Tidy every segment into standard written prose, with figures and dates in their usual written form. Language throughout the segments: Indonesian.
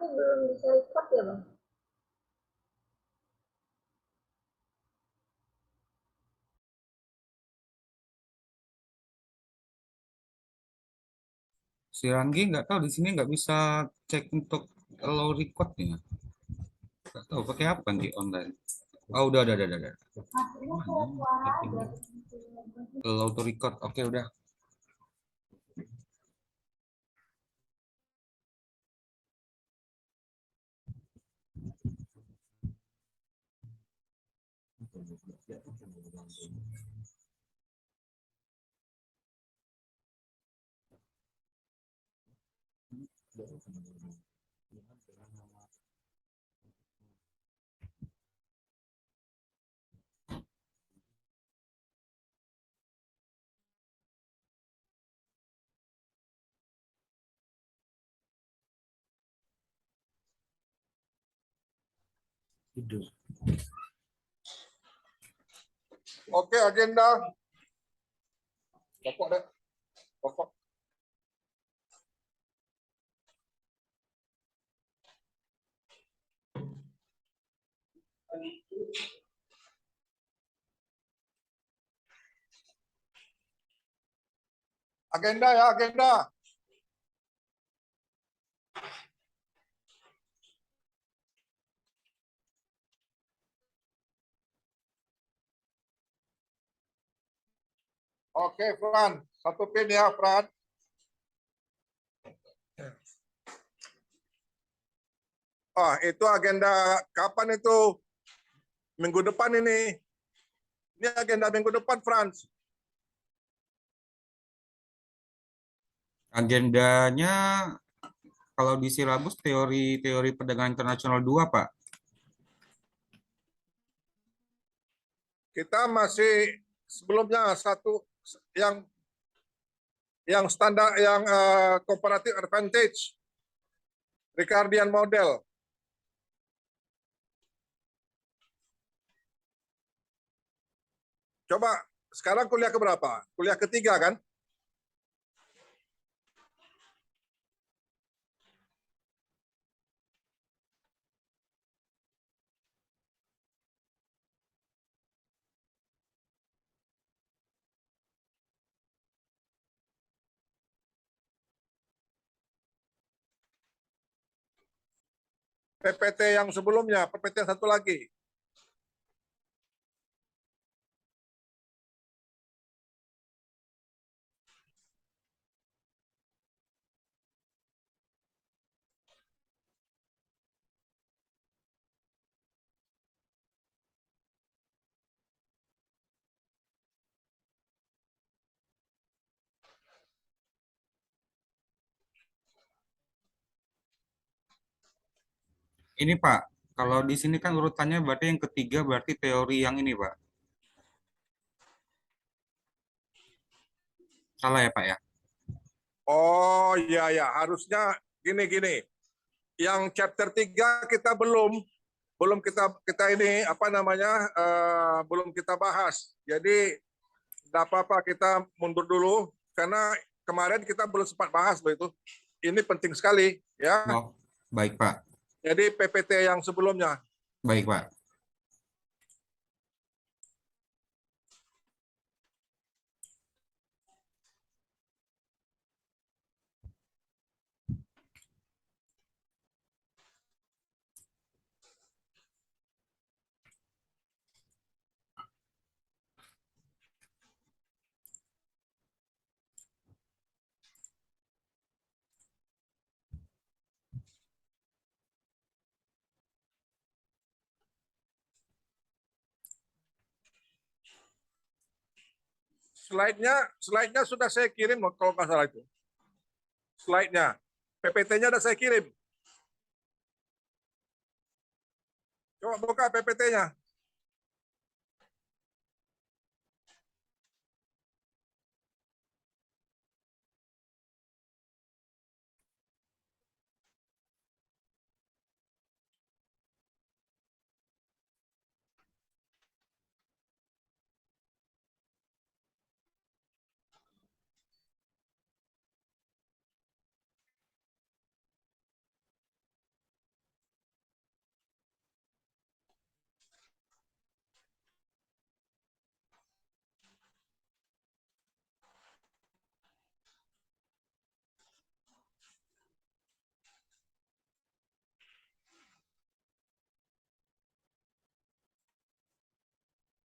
Aku belum bisa record ya, Bang? Si Ranggi nggak tahu di sini nggak bisa cek untuk allow recordnya. Nggak tahu pakai apa di online. Oh udah. Hasilnya kayak Mana? suara aja. Settingnya. Allow to record. Oke udah. Oke, agenda. Pokok deh. Pokok. Agenda ya, agenda. Oke, Fran. Satu pin ya, Fran. Itu agenda kapan itu? Minggu depan ini. Ini agenda minggu depan, Frans. Agendanya kalau di silabus teori perdagangan internasional 2 Pak. Kita masih sebelumnya satu yang standar, yang comparative advantage, Ricardian model. Coba sekarang kuliah keberapa? Kuliah ketiga kan? PPT yang sebelumnya, PPT yang satu lagi. Ini Pak, kalau di sini kan urutannya berarti yang ketiga berarti teori yang ini Pak. Salah ya Pak ya? Oh iya ya, harusnya gini-gini. Yang chapter 3 kita belum kita kita ini apa namanya belum kita bahas. Jadi tidak apa-apa kita mundur dulu karena kemarin kita belum sempat bahas begitu. Ini penting sekali ya. Oh, baik Pak. Jadi PPT yang sebelumnya. Baik Pak. Slide-nya sudah saya kirim kalau nggak salah itu. Slide-nya. PPT-nya sudah saya kirim. Coba buka PPT-nya.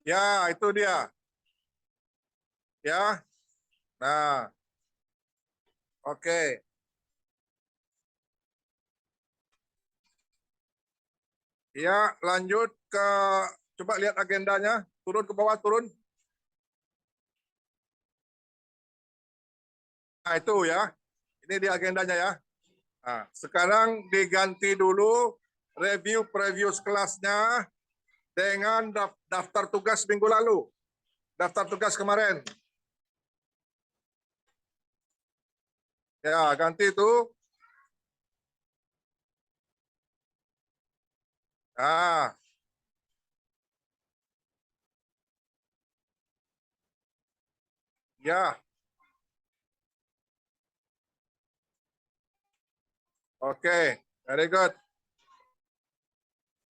Ya, itu dia. Ya. Nah, oke. Ya, lanjut ke coba lihat agendanya. Turun ke bawah, turun. Nah, itu ya. Ini di agendanya ya. Nah, sekarang diganti dulu review previous kelasnya dengan daftar tugas minggu lalu. Daftar tugas kemarin. Ya, ganti itu. Ah, ya. Oke, very good.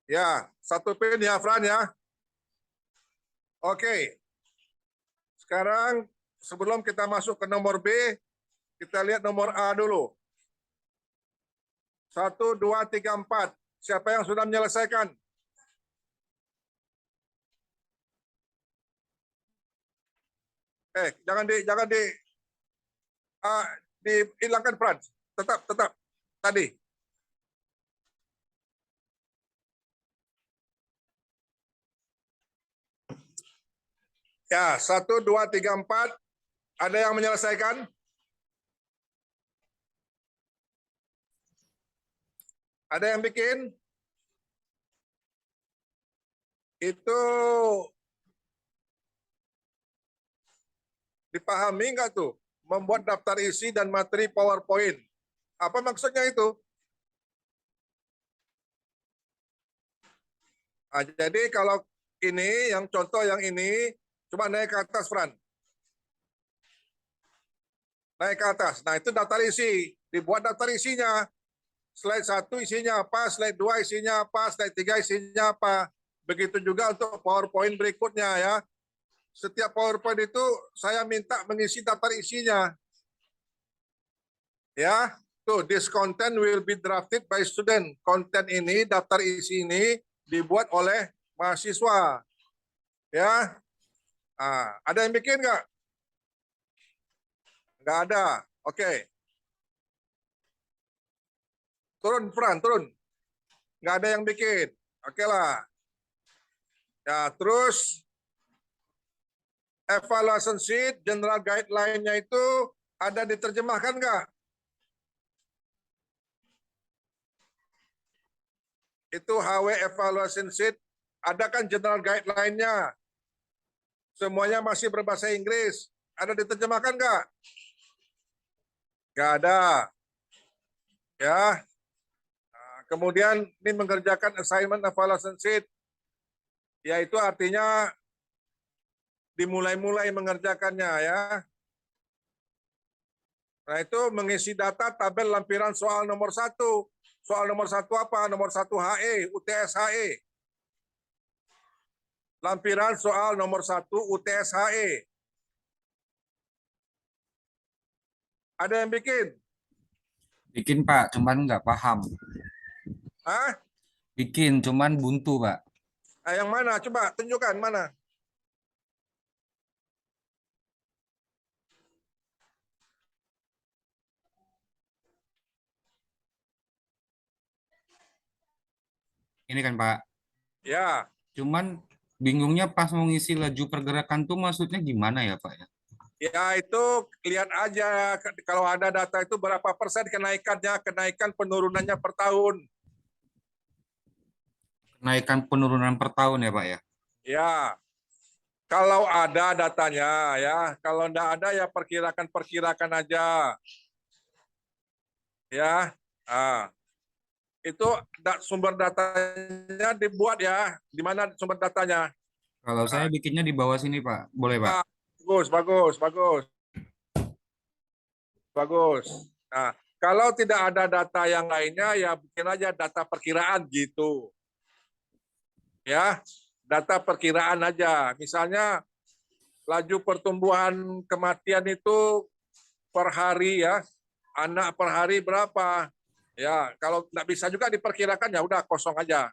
Ya, satu pin ya, Fran ya. Oke. Sekarang sebelum kita masuk ke nomor B, kita lihat nomor A dulu. 1, 2, 3, 4. Siapa yang sudah menyelesaikan? Jangan dihilangkan Fran. Tetap tadi. Ya, 1, 2, 3, 4. Ada yang menyelesaikan? Ada yang bikin? Itu dipahami nggak tuh? Membuat daftar isi dan materi PowerPoint. Apa maksudnya itu? Nah, jadi kalau ini, yang contoh yang ini, coba naik ke atas, Fran. Naik ke atas. Nah, itu daftar isi. Dibuat daftar isinya. Slide 1 isinya apa, slide 2 isinya apa, slide 3 isinya apa. Begitu juga untuk PowerPoint berikutnya ya. Setiap PowerPoint itu saya minta mengisi daftar isinya. Ya, tuh this content will be drafted by student. Konten ini, daftar isi ini dibuat oleh mahasiswa. Ya, ada yang bikin nggak? Nggak ada. Oke. Turun, Fran, turun. Nggak ada yang bikin. Oke lah. Ya, terus evaluation sheet, general guideline-nya itu ada diterjemahkan nggak? Itu HW evaluation sheet, ada kan general guideline-nya? Semuanya masih berbahasa Inggris. Ada diterjemahkan nggak? Nggak ada. Ya. Nah, kemudian ini mengerjakan assignment evaluation sheet, yaitu artinya dimulai-mulai mengerjakannya ya. Nah, itu mengisi data tabel lampiran soal nomor 1. Soal nomor 1 apa? Nomor 1 HE, UTS HE. Lampiran soal nomor 1 UTS HE. Ada yang bikin? Bikin Pak, cuman nggak paham. Hah? Bikin, cuman buntu Pak. Yang mana? Coba tunjukkan mana. Ini kan Pak. Ya, Cuman bingungnya pas mau ngisi laju pergerakan tuh maksudnya gimana ya Pak ya? ya itu lihat aja kalau ada data itu berapa persen kenaikannya, kenaikan penurunannya per tahun. Kenaikan penurunan per tahun ya Pak ya? Ya, kalau ada datanya ya, kalau enggak ada ya perkirakan aja. Ya, itu sumber datanya dibuat ya, di mana sumber datanya? Kalau saya bikinnya di bawah sini Pak, boleh Pak? Bagus. Nah, kalau tidak ada data yang lainnya ya bikin aja data perkiraan gitu. Ya, data perkiraan aja. Misalnya laju pertumbuhan kematian itu per hari ya, anak per hari berapa? Ya, kalau nggak bisa juga diperkirakan ya udah kosong aja.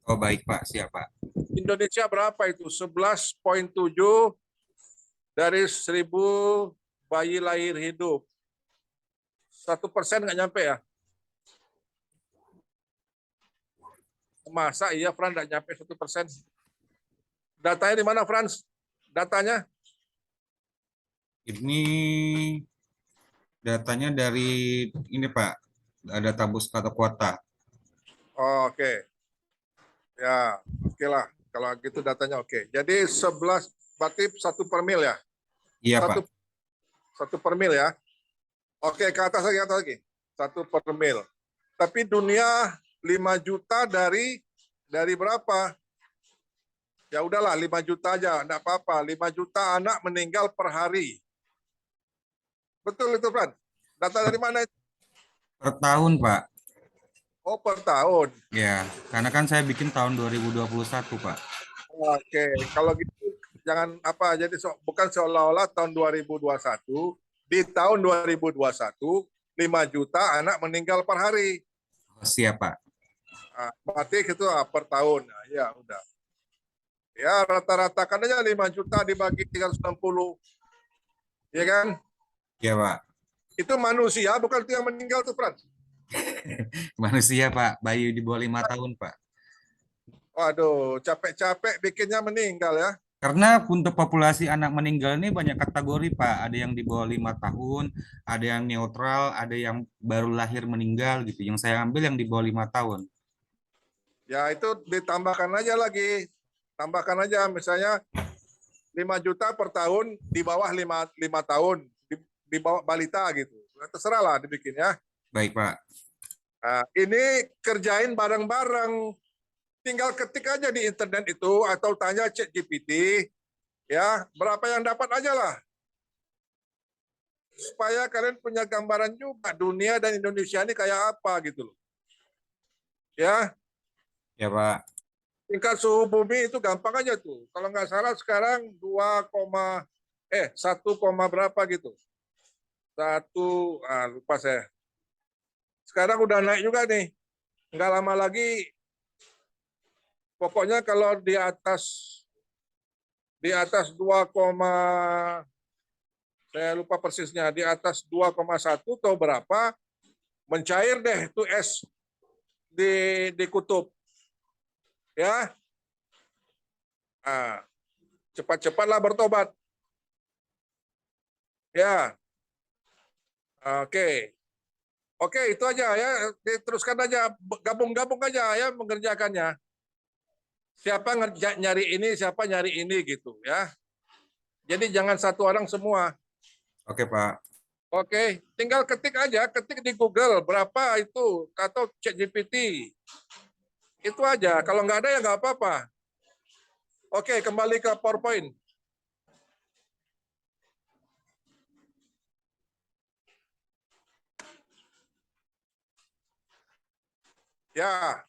Oh baik Pak, siap Pak. Indonesia berapa itu? 11,7 dari 1.000 bayi lahir hidup. 1% nggak nyampe ya? Masa iya, Frans, nggak nyampe 1%? Datanya di mana, Frans? Datanya? Ini datanya dari ini Pak, ada tabus kata kuota. Oh, oke. Ya, oke lah. Kalau gitu datanya oke. Jadi 11, berarti 1/1000 ya? Iya Pak. Satu per mil ya? Oke, ke atas lagi. 1/1000. Tapi dunia 5 juta dari berapa? Ya udahlah, 5 juta aja, enggak apa-apa. 5 juta anak meninggal per hari. Betul itu, Fran? Data dari mana itu? Per tahun Pak. Oh, per tahun. Ya, karena kan saya bikin tahun 2021 Pak. Oke, kalau gitu jangan apa, jadi bukan seolah-olah tahun 2021, di tahun 2021 5 juta anak meninggal per hari. Siap Pak. Nah, berarti itu per tahun. Nah, ya udah. Ya rata-ratakan aja 5 juta dibagi 360. Ya kan? Iya Pak. Itu manusia, bukan itu yang meninggal tuh, Frans. Manusia Pak, bayi di bawah 5 tahun Pak. Waduh, capek-capek bikinnya meninggal ya. Karena untuk populasi anak meninggal ini banyak kategori Pak. Ada yang di bawah 5 tahun, ada yang neutral, ada yang baru lahir meninggal gitu. Yang saya ambil yang di bawah 5 tahun. Ya itu ditambahkan aja lagi. Tambahkan aja misalnya 5 juta per tahun di bawah 5 tahun, di bawah balita gitu. Terserah lah dibikin ya. Baik Pak. Nah, ini kerjain bareng-bareng. Tinggal ketik aja di internet itu atau tanya ChatGPT, ya berapa yang dapat aja lah. Supaya kalian punya gambaran juga dunia dan Indonesia ini kayak apa gitu loh. Ya, Ya Pak. tingkat suhu bumi itu gampang aja tuh. Kalau nggak salah sekarang 1, berapa gitu. Lupa saya. Sekarang udah naik juga nih. Nggak lama lagi, pokoknya kalau di atas 2, saya lupa persisnya, di atas 2,1 atau berapa, mencair deh itu es di kutub. Ya, nah, cepat-cepatlah bertobat. Ya, oke. Oke, itu aja ya, diteruskan aja, gabung-gabung aja ya mengerjakannya. Siapa nyari ini, siapa nyari ini gitu ya. Jadi jangan satu orang semua. Oke Pak. Oke, tinggal ketik aja, ketik di Google berapa itu atau ChatGPT. Itu aja. Kalau nggak ada ya nggak apa-apa. Oke, kembali ke PowerPoint. Ya.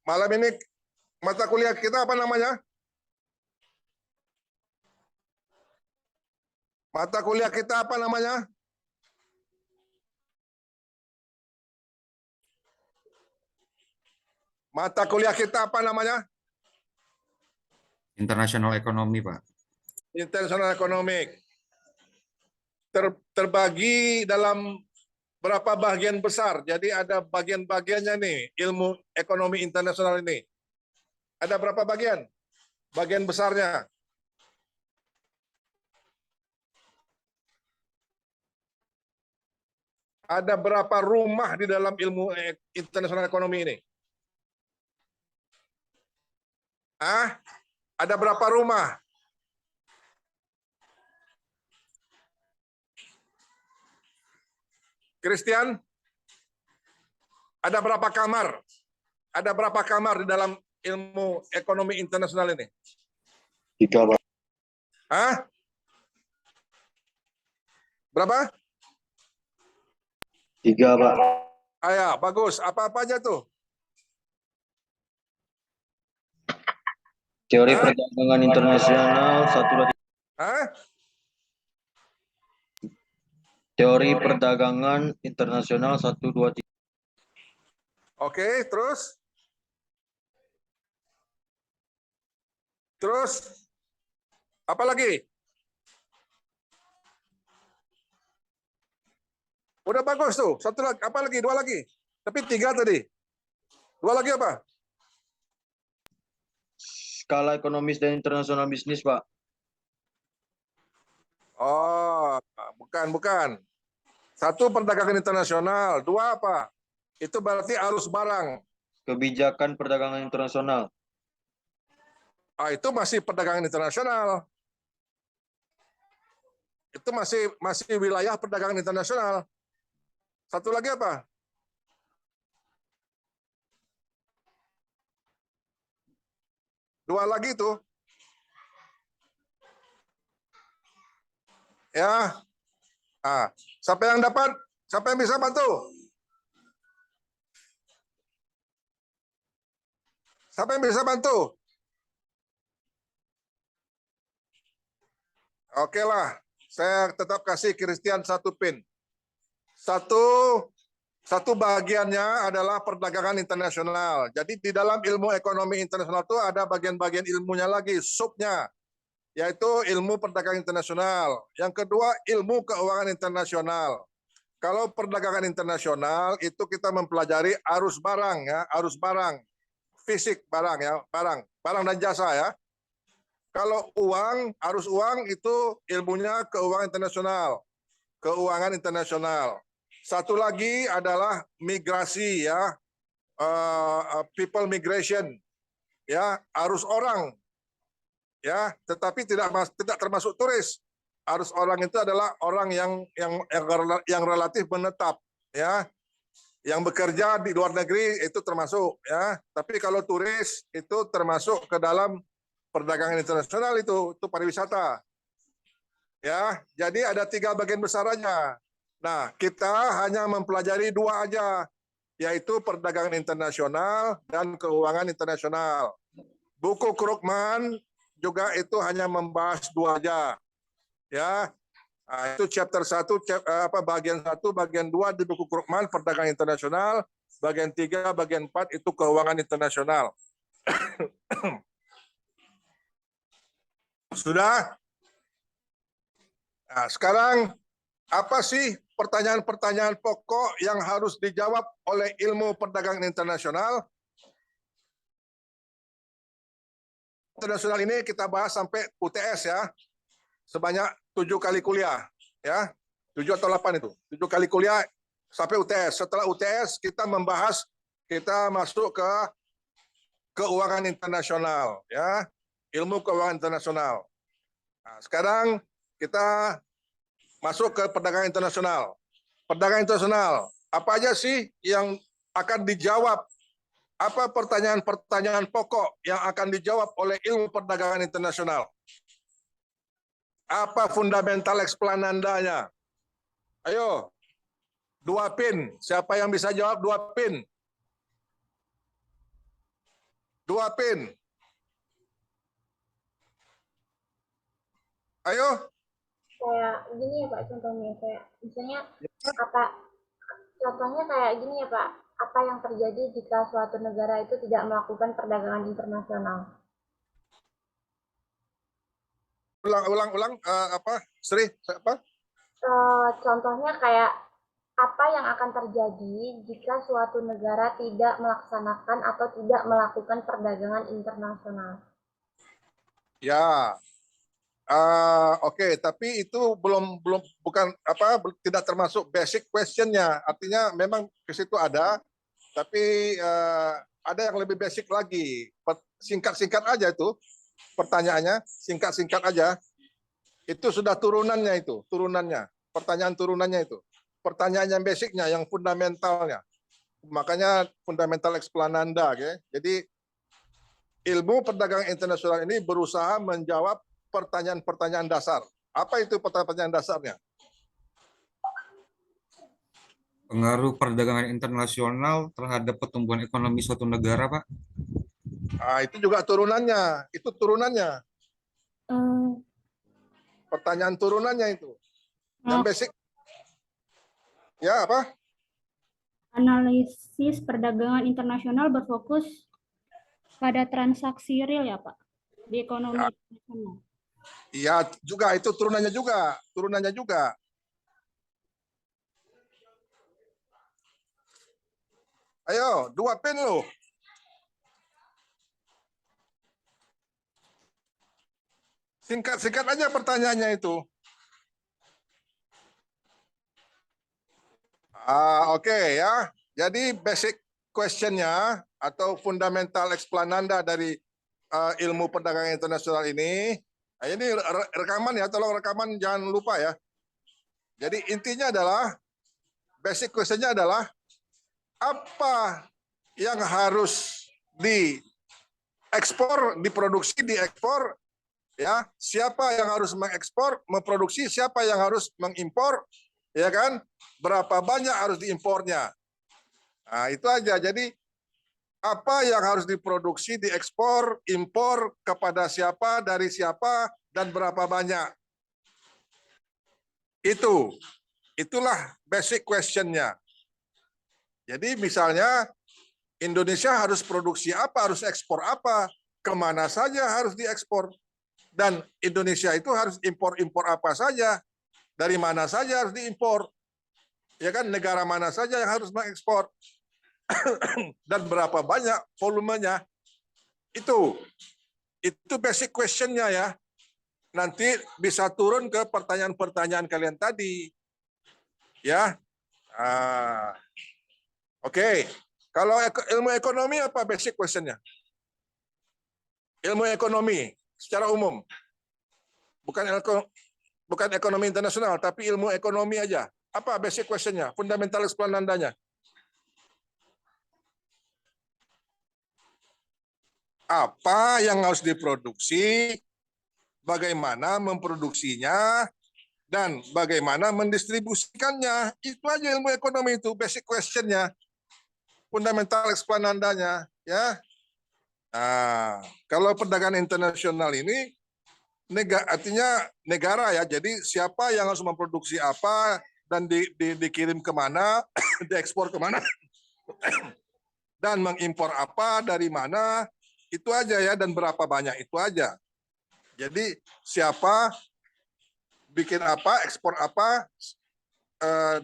Malam ini mata kuliah kita apa namanya? Mata kuliah kita apa namanya? Mata kuliah kita apa namanya? International Economy Pak. International Economic. Terbagi dalam berapa bagian besar. Jadi ada bagian-bagiannya nih, ilmu ekonomi internasional ini. Ada berapa bagian? Bagian besarnya. Ada berapa rumah di dalam ilmu internasional ekonomi ini? Ada berapa rumah? Christian? Ada berapa kamar? Ada berapa kamar di dalam ilmu ekonomi internasional ini? 3, Pak. Berapa? 3, Pak. Ya, bagus. Apa-apa aja tuh? Teori perdagangan internasional 1, 2, 3. Teori perdagangan internasional 1, 2, 3. Oke, terus? Terus? Apa lagi? Udah bagus tuh. Satu lagi, apa lagi? Dua lagi. Tapi tiga tadi. Dua lagi apa? Skala ekonomis dan internasional bisnis, Pak. Oh, bukan. Satu perdagangan internasional. Dua apa? Itu berarti arus barang. Kebijakan perdagangan internasional. Itu masih perdagangan internasional. Itu masih wilayah perdagangan internasional. Satu lagi apa? Dua lagi tuh. Ya. Siapa yang dapat? Siapa yang bisa bantu? Siapa yang bisa bantu? Oke lah, saya tetap kasih Christian satu pin. Satu bagiannya adalah perdagangan internasional. Jadi di dalam ilmu ekonomi internasional itu ada bagian-bagian ilmunya lagi, subnya, yaitu ilmu perdagangan internasional. Yang kedua, ilmu keuangan internasional. Kalau perdagangan internasional itu kita mempelajari arus barang ya, arus barang, fisik barang ya, barang dan jasa ya. Kalau uang, arus uang itu ilmunya keuangan internasional. Keuangan internasional. Satu lagi adalah migrasi ya, people migration ya, arus orang ya, tetapi tidak termasuk turis. Arus orang itu adalah orang yang relatif menetap ya, yang bekerja di luar negeri itu termasuk ya. Tapi kalau turis itu termasuk ke dalam perdagangan internasional, itu pariwisata ya. Jadi ada tiga bagian besarannya. Nah, kita hanya mempelajari dua aja, yaitu perdagangan internasional dan keuangan internasional. Buku Krugman juga itu hanya membahas dua aja. Ya, itu chapter 1, bagian 1, bagian 2 di buku Krugman, perdagangan internasional, bagian 3, bagian 4 itu keuangan internasional. Sudah? Nah, sekarang apa sih pertanyaan-pertanyaan pokok yang harus dijawab oleh ilmu perdagangan internasional? Internasional ini kita bahas sampai UTS ya. Sebanyak 7 kali kuliah ya. 7 atau 8 itu. 7 kali kuliah sampai UTS. Setelah UTS kita membahas, kita masuk ke keuangan internasional ya. Ilmu keuangan internasional. Nah, sekarang kita masuk ke perdagangan internasional. Perdagangan internasional, apa aja sih yang akan dijawab? Apa pertanyaan-pertanyaan pokok yang akan dijawab oleh ilmu perdagangan internasional? Apa fundamental explanandanya? Ayo, 2 pin. Siapa yang bisa jawab 2 pin? 2 pin. Ayo. Kayak gini ya Pak, contohnya kayak misalnya apa, contohnya kayak gini ya Pak, apa yang terjadi jika suatu negara itu tidak melakukan perdagangan internasional? Ulang, apa? Sri, apa? Contohnya kayak apa yang akan terjadi jika suatu negara tidak melaksanakan atau tidak melakukan perdagangan internasional? Ya. Oke, tapi itu bukan tidak termasuk basic question-nya. Artinya memang ke situ ada, tapi ada yang lebih basic lagi. Singkat-singkat aja itu pertanyaannya, singkat-singkat aja. Itu sudah turunannya itu, pertanyaan turunannya itu. Pertanyaan yang basicnya, yang fundamentalnya. Makanya fundamental explananda, okay? Jadi ilmu perdagangan internasional ini berusaha menjawab pertanyaan-pertanyaan dasar. Apa itu pertanyaan dasarnya? Pengaruh perdagangan internasional terhadap pertumbuhan ekonomi suatu negara, Pak. Itu juga turunannya. Itu turunannya. Pertanyaan turunannya itu. Yang basic. Ya, apa? Analisis perdagangan internasional berfokus pada transaksi real ya Pak, di ekonomi internasional. Iya juga, itu turunannya juga, turunannya juga. Ayo, 2 pin lo. Singkat-singkat aja pertanyaannya itu. Oke ya. Jadi basic question-nya atau fundamental explananda dari ilmu perdagangan internasional ini. Nah, ini rekaman ya, tolong rekaman jangan lupa ya. Jadi intinya adalah basic question-nya adalah apa yang harus diekspor, diproduksi, diekspor, ya, siapa yang harus mengekspor, memproduksi, siapa yang harus mengimpor, ya kan, berapa banyak harus diimpornya. Nah, itu aja. Jadi apa yang harus diproduksi, diekspor, impor, kepada siapa, dari siapa, dan berapa banyak. Itulah basic question-nya. Jadi misalnya Indonesia harus produksi apa, harus ekspor apa, kemana saja harus diekspor. Dan Indonesia itu harus impor-impor apa saja, dari mana saja harus diimpor. Ya kan, negara mana saja yang harus mengekspor. Dan berapa banyak volumenya. Itu basic question-nya ya. Nanti bisa turun ke pertanyaan-pertanyaan kalian tadi. Ya. Oke. Kalau ilmu ekonomi apa basic question-nya? Ilmu ekonomi secara umum. Bukan ekonomi internasional, tapi ilmu ekonomi aja. Apa basic question-nya? Fundamental explanandanya. Apa yang harus diproduksi, bagaimana memproduksinya, dan bagaimana mendistribusikannya. Itu aja ilmu ekonomi itu, basic question-nya. Fundamental explanandanya. Ya. Nah, kalau perdagangan internasional ini, artinya negara ya, jadi siapa yang harus memproduksi apa, dan dikirim kemana, diekspor kemana, dan mengimpor apa, dari mana, itu aja ya, dan berapa banyak, itu aja. Jadi siapa, bikin apa, ekspor apa,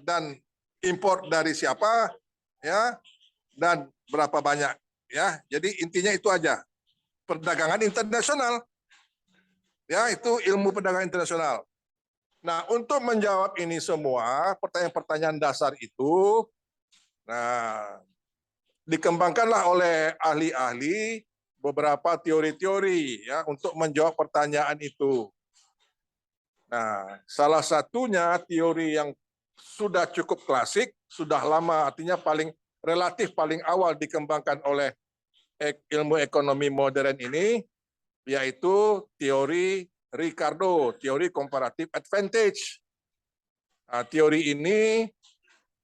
dan impor dari siapa, ya, dan berapa banyak, ya. Jadi intinya itu aja. Perdagangan internasional, ya, itu ilmu perdagangan internasional. Nah, untuk menjawab ini semua, pertanyaan-pertanyaan dasar itu, nah, dikembangkanlah oleh ahli-ahli beberapa teori-teori ya untuk menjawab pertanyaan itu. Nah, salah satunya teori yang sudah cukup klasik, sudah lama, artinya relatif paling awal dikembangkan oleh ilmu ekonomi modern ini, yaitu teori Ricardo, teori comparative advantage. Nah, teori ini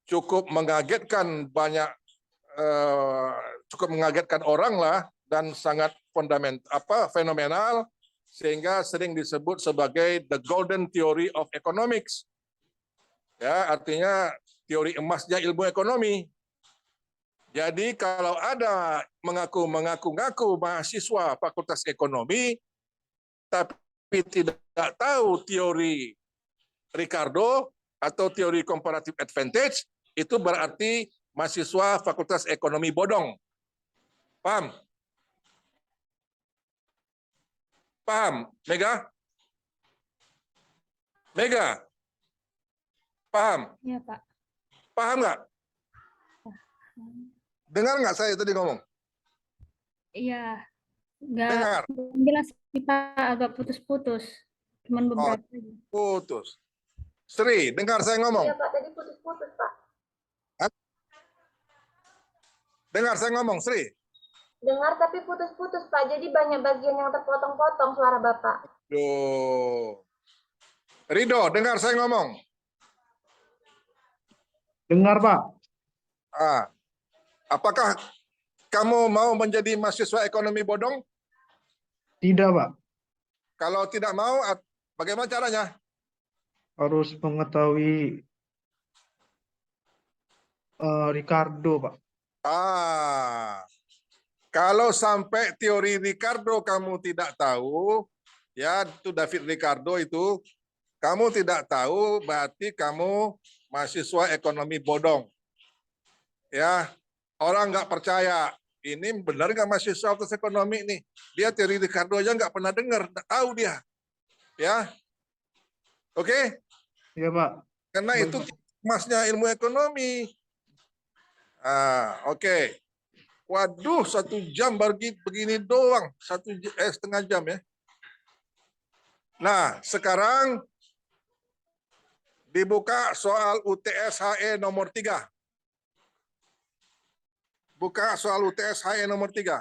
cukup mengagetkan orang lah, dan sangat fenomenal, sehingga sering disebut sebagai the golden theory of economics. Ya, artinya teori emasnya ilmu ekonomi. Jadi kalau ada mengaku-ngaku mahasiswa Fakultas Ekonomi, tapi tidak tahu teori Ricardo atau teori comparative advantage, itu berarti mahasiswa Fakultas Ekonomi bodong. Paham? Paham, Mega? Mega? Paham? Iya, Pak. Paham nggak? Dengar nggak saya tadi ngomong? Iya, nggak Dengar. jelas kita agak putus-putus, cuman beberapa aja. Putus. Sri, dengar saya ngomong? Iya Pak, tadi putus-putus Pak. Dengar saya ngomong, Sri? Dengar tapi putus-putus Pak, jadi banyak bagian yang terpotong-potong suara Bapak. Duh. Rido, dengar saya ngomong? Dengar, Pak. Apakah kamu mau menjadi mahasiswa ekonomi bodong? Tidak, Pak. Kalau tidak mau, bagaimana caranya? Harus mengetahui Ricardo, Pak. Kalau sampai teori Ricardo kamu tidak tahu, ya itu David Ricardo itu, kamu tidak tahu berarti kamu mahasiswa ekonomi bodong. Ya, orang nggak percaya. Ini benar nggak mahasiswa fakultas ekonomi nih? Dia teori Ricardo aja nggak pernah dengar, nggak tahu dia. Ya, oke? Iya, Pak. Karena Baik, itu Pak. masnya ilmu ekonomi. Oke. Waduh, 1 jam begini doang, setengah jam ya. Nah, sekarang dibuka soal UTS HE nomor 3. Buka soal UTS HE nomor 3.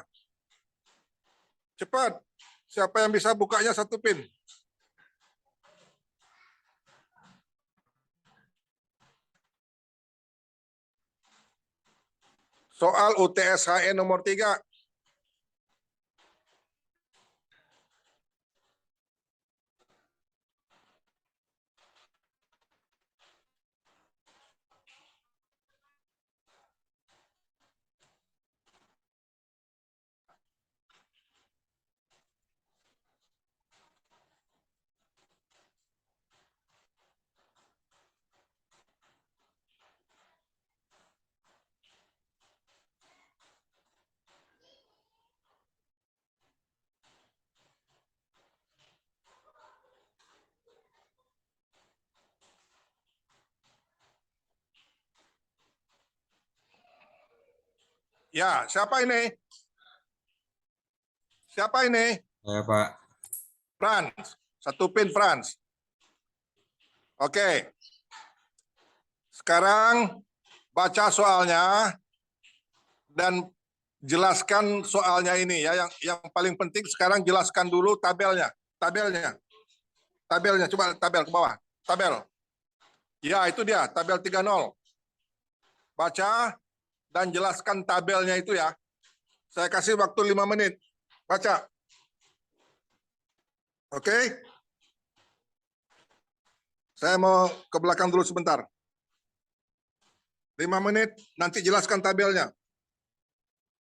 Cepat. Siapa yang bisa bukanya satu pin? Soal UTS HE nomor 3. Ya, siapa ini? Siapa ini? Ya, Pak. Frans. Satu pin Frans. Oke. Sekarang baca soalnya dan jelaskan soalnya ini ya. Yang paling penting sekarang jelaskan dulu tabelnya. Tabelnya coba tabel ke bawah. Tabel. Ya, itu dia, tabel 30. Baca dan jelaskan tabelnya itu ya. Saya kasih waktu 5 menit. Baca. Oke? Saya mau ke belakang dulu sebentar. 5 menit, nanti jelaskan tabelnya.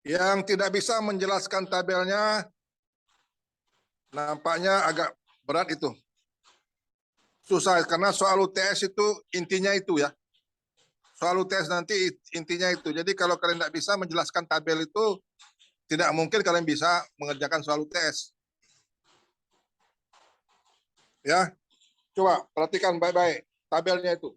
Yang tidak bisa menjelaskan tabelnya, nampaknya agak berat itu. Susah, karena soal UTS itu intinya itu ya. Soal UTS nanti intinya itu. Jadi kalau kalian tidak bisa menjelaskan tabel itu, tidak mungkin kalian bisa mengerjakan soal UTS. Ya, coba perhatikan baik-baik tabelnya itu.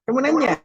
Kamu nanya?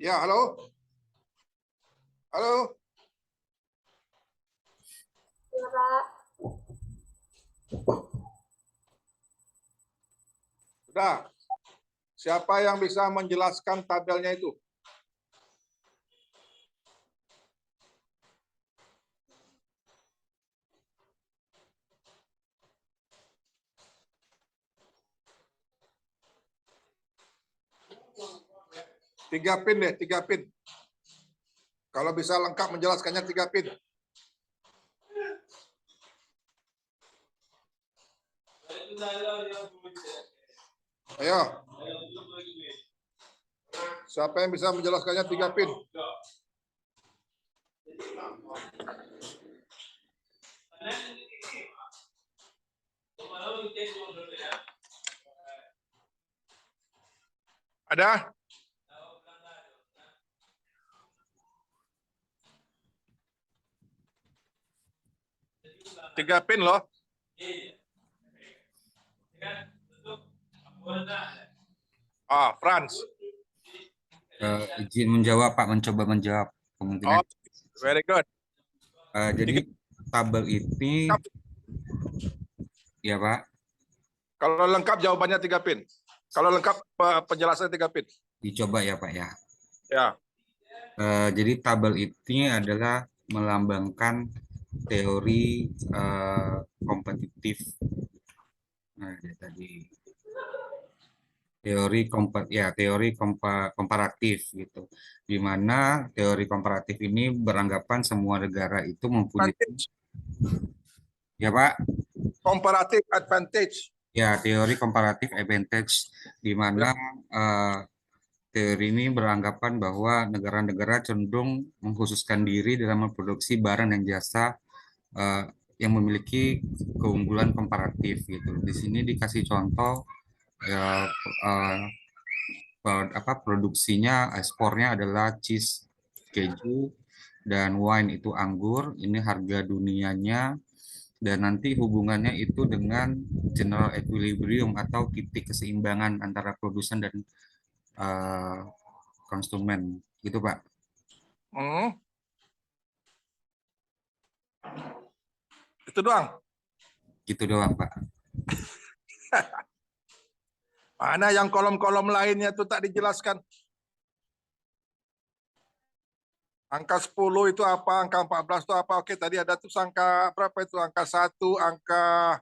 Ya, halo. Halo. Ya, Pak. Sudah. Siapa yang bisa menjelaskan tabelnya itu? Tiga pin deh, 3 pin. Kalau bisa lengkap menjelaskannya 3 pin. Ayo. Siapa yang bisa menjelaskannya 3 pin? Ada? Tiga pin loh. Franz. Izin menjawab Pak, mencoba menjawab kemungkinan. Oh, very good. Jadi tabel ini, ya Pak. Kalau lengkap jawabannya 3 pin. Kalau lengkap penjelasannya 3 pin. Dicoba ya Pak ya. Ya. Jadi tabel ini adalah melambangkan teori kompetitif. Nah, tadi teori komparatif gitu. Di mana teori komparatif ini beranggapan semua negara itu mempunyai, ya Pak. Comparative advantage. Ya, teori komparatif advantage, di mana teori ini beranggapan bahwa negara-negara cenderung mengkhususkan diri dalam memproduksi barang dan jasa yang memiliki keunggulan komparatif gitu. Di sini dikasih contoh ya, produksinya, ekspornya adalah cheese, keju, dan wine itu anggur. Ini harga dunianya, dan nanti hubungannya itu dengan general equilibrium atau titik keseimbangan antara produsen dan konsumen, gitu Pak. Itu doang. Gitu doang Pak. Mana yang kolom-kolom lainnya itu tak dijelaskan. Angka 10 itu apa, angka 14 itu apa? Oke, tadi ada tuh angka berapa itu? Angka 1, angka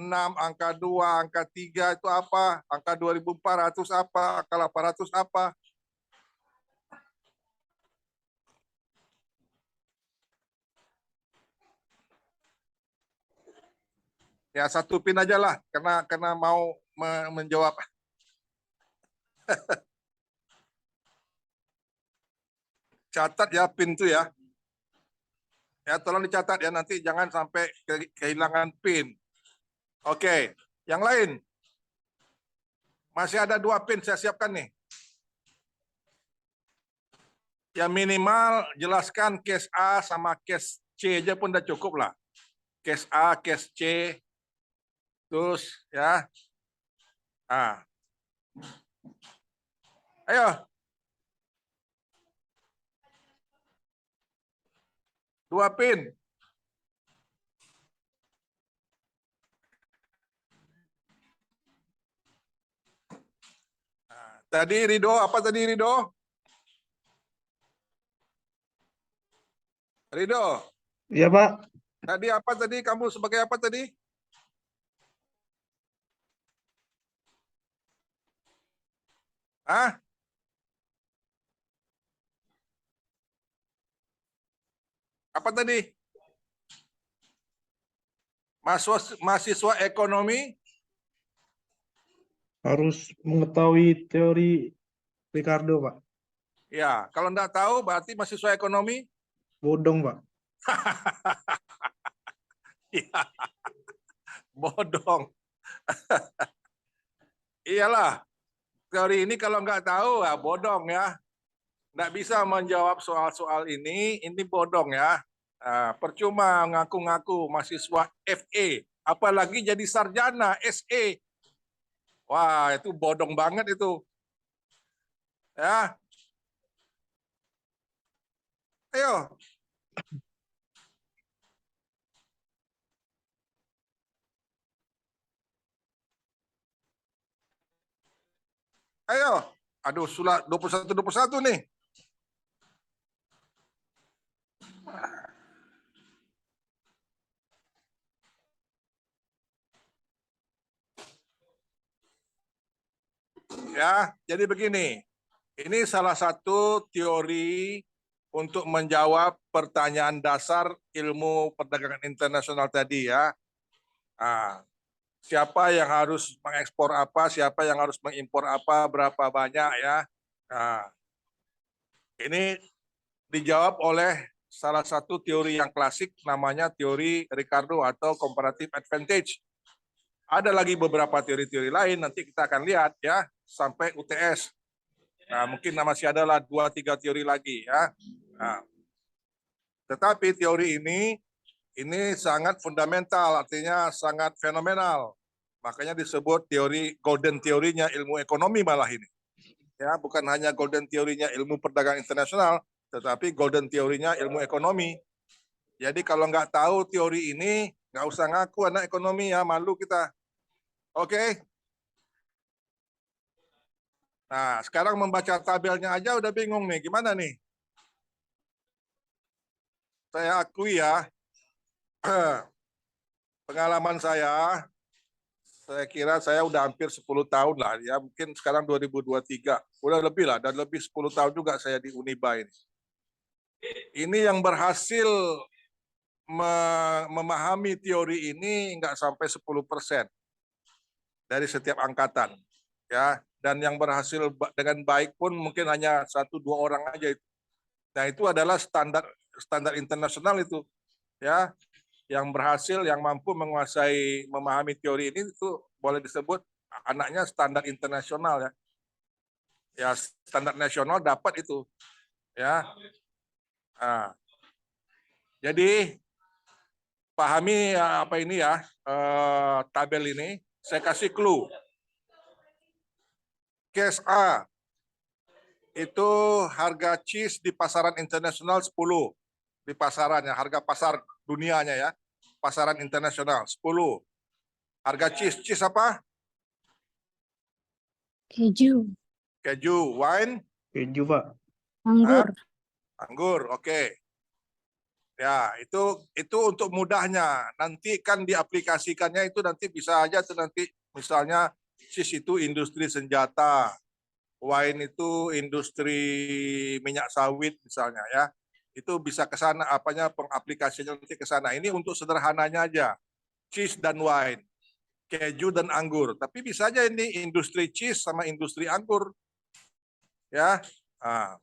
6, angka 2, angka 3 itu apa? Angka 2400 apa? Angka 800 apa? Ya 1 pin aja lah, karena mau menjawab. Catat ya pin itu ya. Ya tolong dicatat ya, nanti jangan sampai kehilangan pin. Oke, yang lain. Masih ada 2 pin saya siapkan nih. Ya minimal jelaskan case A sama case C aja pun udah cukup lah. Case A, case C. Terus ya. Ayo. 2 pin. Tadi Rido, apa tadi Rido? Rido. Iya Pak. Tadi apa tadi? Kamu sebagai apa tadi? Hah? Apa tadi? Mahasiswa ekonomi? Harus mengetahui teori Ricardo Pak. Ya, kalau enggak tahu berarti mahasiswa ekonomi? Bodong Pak. Ya, bodong. Iyalah, teori ini kalau nggak tahu ya bodong ya. Nggak bisa menjawab soal-soal ini bodong ya. Percuma ngaku-ngaku mahasiswa FE, apalagi jadi sarjana SE. Wah, itu bodong banget itu. Ya. Ayo. Ayo. Aduh, sudah 21 nih. Ya, jadi begini. Ini salah satu teori untuk menjawab pertanyaan dasar ilmu perdagangan internasional tadi ya. Nah, siapa yang harus mengekspor apa, siapa yang harus mengimpor apa, berapa banyak ya. Nah, ini dijawab oleh salah satu teori yang klasik namanya teori Ricardo atau comparative advantage. Ada lagi beberapa teori-teori lain, nanti kita akan lihat ya, sampai UTS. Nah, mungkin masih adalah 2-3 teori lagi ya. Nah, tetapi teori ini sangat fundamental, artinya sangat fenomenal. Makanya disebut teori golden teorinya ilmu ekonomi malah ini. Ya, bukan hanya golden teorinya ilmu perdagangan internasional, tetapi golden teorinya ilmu ekonomi. Jadi kalau nggak tahu teori ini, nggak usah ngaku anak ekonomi ya, malu kita. Oke. Nah, sekarang membaca tabelnya aja udah bingung nih, gimana nih? Saya akui ya, pengalaman saya kira saya udah hampir 10 tahun lah, ya mungkin sekarang 2023, udah lebih lah, dan lebih 10 tahun juga saya di Uniba ini. Ini yang berhasil memahami teori ini nggak sampai 10% dari setiap angkatan, ya. Dan yang berhasil dengan baik pun mungkin hanya 1-2 orang aja itu. Nah itu adalah standar internasional itu, ya. Yang berhasil, yang mampu menguasai, memahami teori ini itu boleh disebut anaknya standar internasional ya. Ya standar nasional dapat itu, ya. Nah, jadi pahami apa ini ya, tabel ini. Saya kasih clue. Case A, itu harga cheese di pasaran internasional 10. Di pasarannya, harga pasar dunianya ya. Pasaran internasional 10. Harga cheese apa? Keju. Keju. Wine? Keju, Pak. Anggur. Anggur, oke. Ya, itu untuk mudahnya. Nanti kan diaplikasikannya itu nanti bisa aja tuh nanti misalnya cheese itu industri senjata, wine itu industri minyak sawit misalnya ya. Itu bisa ke sana apanya pengaplikasinya nanti ke sana. Ini untuk sederhananya aja. Cheese dan wine, keju dan anggur. Tapi bisa aja ini industri cheese sama industri anggur. Ya. Nah,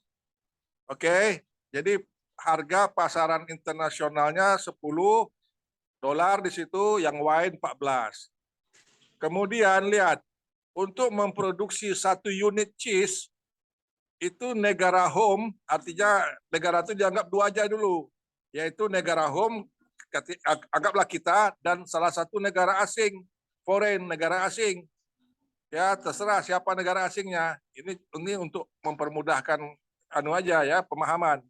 oke. Jadi harga pasaran internasionalnya $10 di situ, yang wine 14. Kemudian lihat, untuk memproduksi 1 unit cheese, itu negara home, artinya negara itu dianggap 2 aja dulu, yaitu negara home, anggaplah kita, dan salah satu negara asing, foreign, negara asing. Ya, terserah siapa negara asingnya. Ini untuk mempermudahkan aja ya, pemahaman.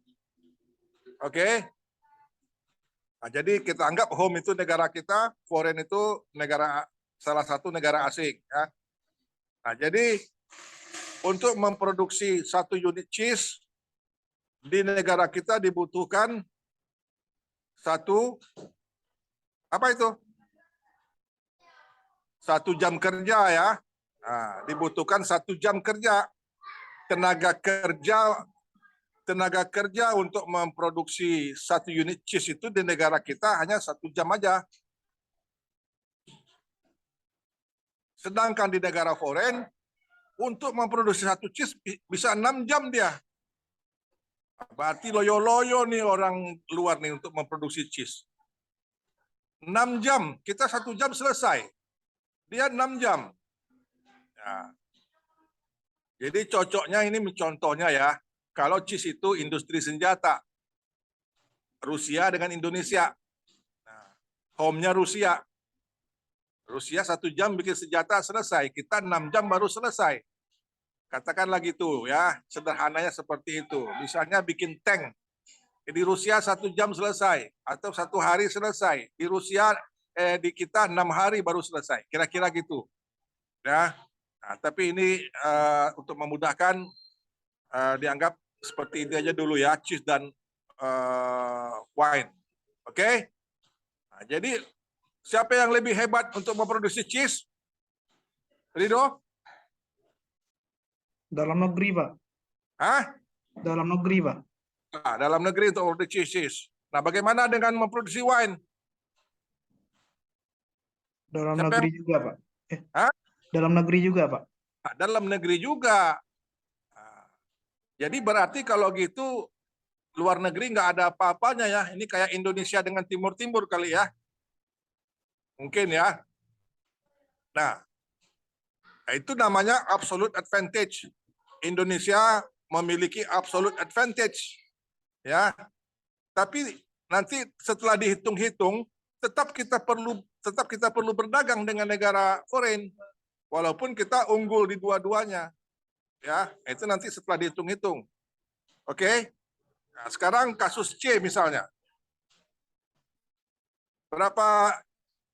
Oke. Nah, jadi kita anggap home itu negara kita, foreign itu negara salah satu negara asing. Ya. Nah, jadi untuk memproduksi 1 unit cheese di negara kita dibutuhkan apa itu? 1 jam kerja ya. Nah, dibutuhkan 1 jam kerja. Tenaga kerja untuk memproduksi 1 unit cheese itu di negara kita hanya 1 jam aja. Sedangkan di negara foreign, untuk memproduksi 1 cheese bisa 6 jam dia. Berarti loyo-loyo nih orang luar nih untuk memproduksi cheese. 6 jam, kita 1 jam selesai. Dia 6 jam. Nah, jadi cocoknya ini contohnya ya. Kalau cheese itu industri senjata, Rusia dengan Indonesia. Nah, home-nya Rusia. Rusia 1 jam bikin senjata selesai, kita 6 jam baru selesai. Katakanlah gitu ya, sederhananya seperti itu. Misalnya bikin tank, di Rusia 1 jam selesai, atau 1 hari selesai. Di Rusia, di kita 6 hari baru selesai. Kira-kira gitu. Ya. Nah, tapi ini untuk memudahkan dianggap seperti ini aja dulu ya, cheese dan wine. Oke? Nah, jadi siapa yang lebih hebat untuk memproduksi cheese? Ridho? Dalam negeri, Pak. Hah? Dalam negeri, Pak. Nah, dalam negeri untuk memproduksi cheese. Nah, bagaimana dengan memproduksi wine? Dalam Siapa negeri yang- juga, Pak. Hah? Dalam negeri juga, Pak. Nah, dalam negeri juga. Nah, jadi berarti kalau gitu luar negeri nggak ada apa-apanya ya. Ini kayak Indonesia dengan Timur-Timur kali ya. Mungkin ya. Nah, itu namanya absolute advantage. Indonesia memiliki absolute advantage. Ya. Tapi nanti setelah dihitung-hitung, tetap kita perlu berdagang dengan negara foreign, walaupun kita unggul di dua-duanya. Ya, itu nanti setelah dihitung-hitung. Oke? Nah, sekarang kasus C misalnya. Berapa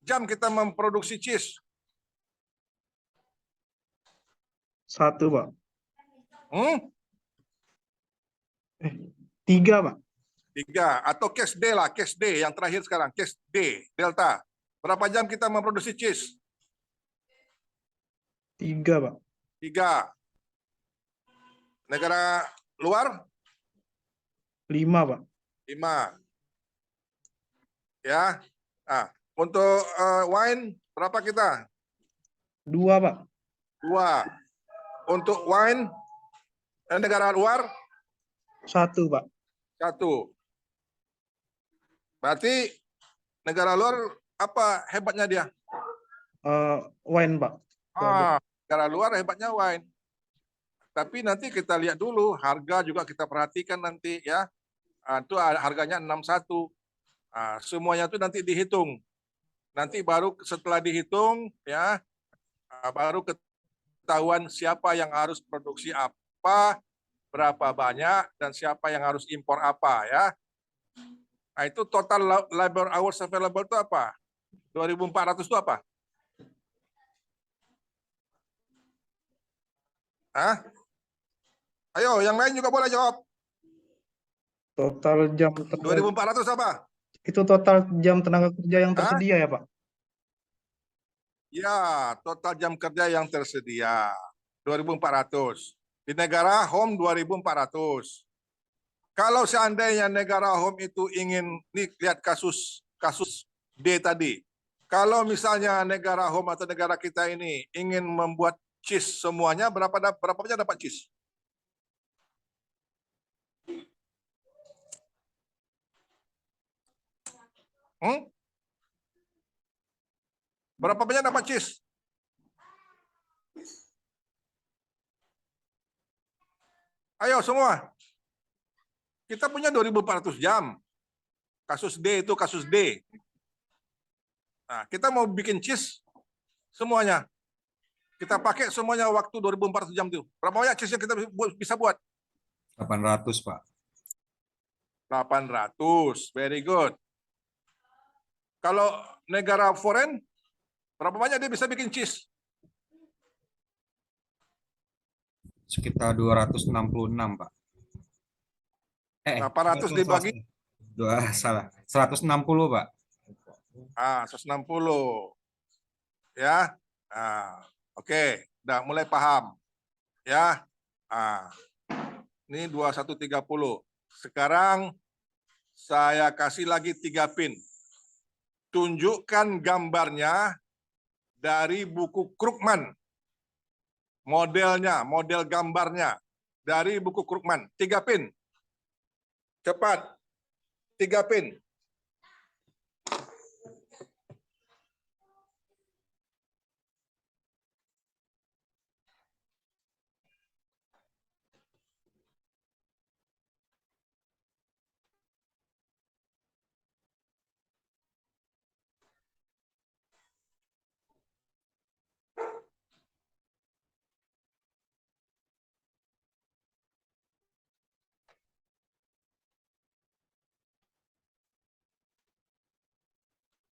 jam kita memproduksi cheese? 1, Pak. 3, Pak. 3 atau case D lah, case D yang terakhir sekarang, case D, delta. Berapa jam kita memproduksi cheese? 3, Pak. 3. Negara luar? 5, Pak. 5. Ya. Nah, untuk wine berapa kita? 2, Pak. 2. Untuk wine negara luar 1, Pak. 1. Berarti negara luar apa hebatnya dia? Wine, Pak. Negara luar hebatnya wine. Tapi nanti kita lihat dulu, harga juga kita perhatikan nanti ya. Itu harganya 61. Semuanya itu nanti dihitung. Nanti baru setelah dihitung ya, baru ketahuan siapa yang harus produksi apa, berapa banyak, dan siapa yang harus impor apa ya. Nah, itu total labor hours available itu apa? 2.400 itu apa? Hah? Ayo, yang lain juga boleh jawab. Total jam tenaga 2.400 apa? itu total jam tenaga kerja yang Hah? tersedia ya, Pak? Ya, total jam kerja yang tersedia 2.400. Di negara home 2.400. Kalau seandainya negara home itu ingin, nih lihat kasus D tadi. Kalau misalnya negara home atau negara kita ini ingin membuat cheese semuanya, berapa banyak dapat cheese? Berapa banyak dapat cheese? Ayo semua. Kita punya 2.400 jam. Kasus D itu kasus D. Nah, kita mau bikin cheese semuanya. Kita pakai semuanya waktu 2.400 jam itu. Berapa banyak cheese yang kita bisa buat? 800, Pak. 800. Very good. Kalau negara foreign, berapa banyak dia bisa bikin cheese? Sekitar 266, Pak. 800 dibagi? Salah. 160, Pak. 160. Ya. Oke. Udah mulai paham. Ya. Ini 2130. Sekarang saya kasih lagi 3 pin. Tunjukkan gambarnya dari buku Krugman. Modelnya, model gambarnya dari buku Krugman. 3 pin. Cepat. 3 pin.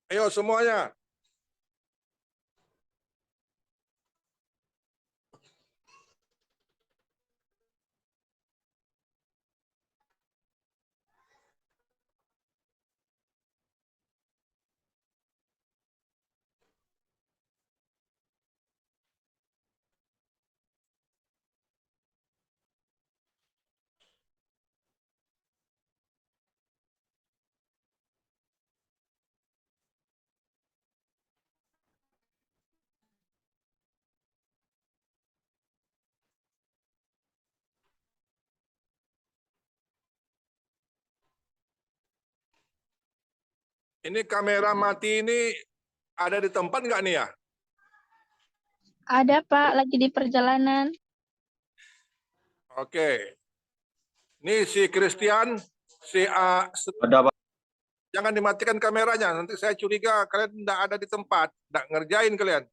Ayo semuanya. Ini kamera mati ini ada di tempat nggak nih ya? Ada Pak, lagi di perjalanan. Oke. Ini si Christian, si A, Ada Pak. jangan dimatikan kameranya. Nanti saya curiga kalian tidak ada di tempat, tidak ngerjain kalian.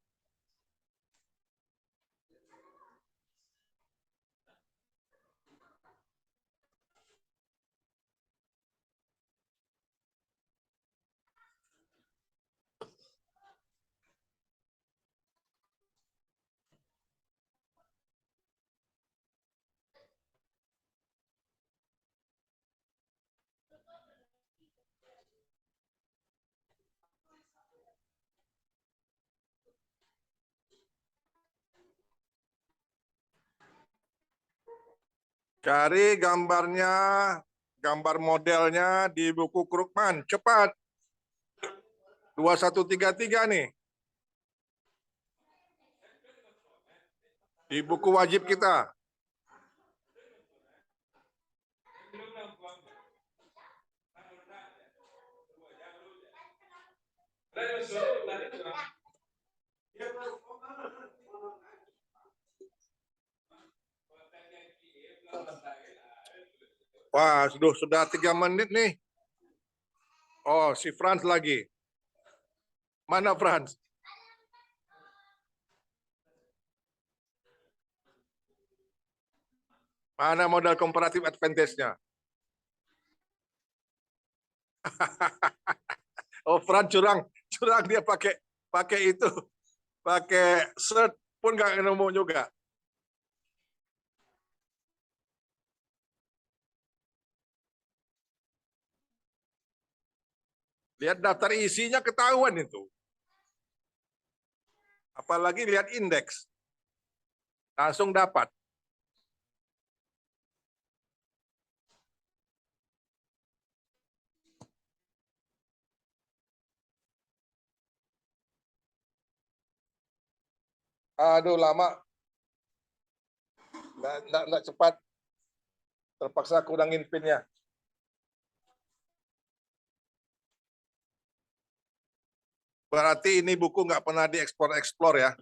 Cari gambarnya, gambar modelnya di buku Krugman. Cepat. 2133 nih. Di buku wajib kita. Wah, sudah 3 menit nih. Oh, si Franz lagi. Mana Franz? Mana modal komparatif advantage-nya? Oh, Franz curang dia pakai itu, pakai shirt pun nggak nemu juga. Lihat daftar isinya ketahuan itu. Apalagi lihat indeks. Langsung dapat. Aduh, lama. Nggak cepat. Terpaksa kurangin pinnya. Berarti ini buku nggak pernah dieksplor ya.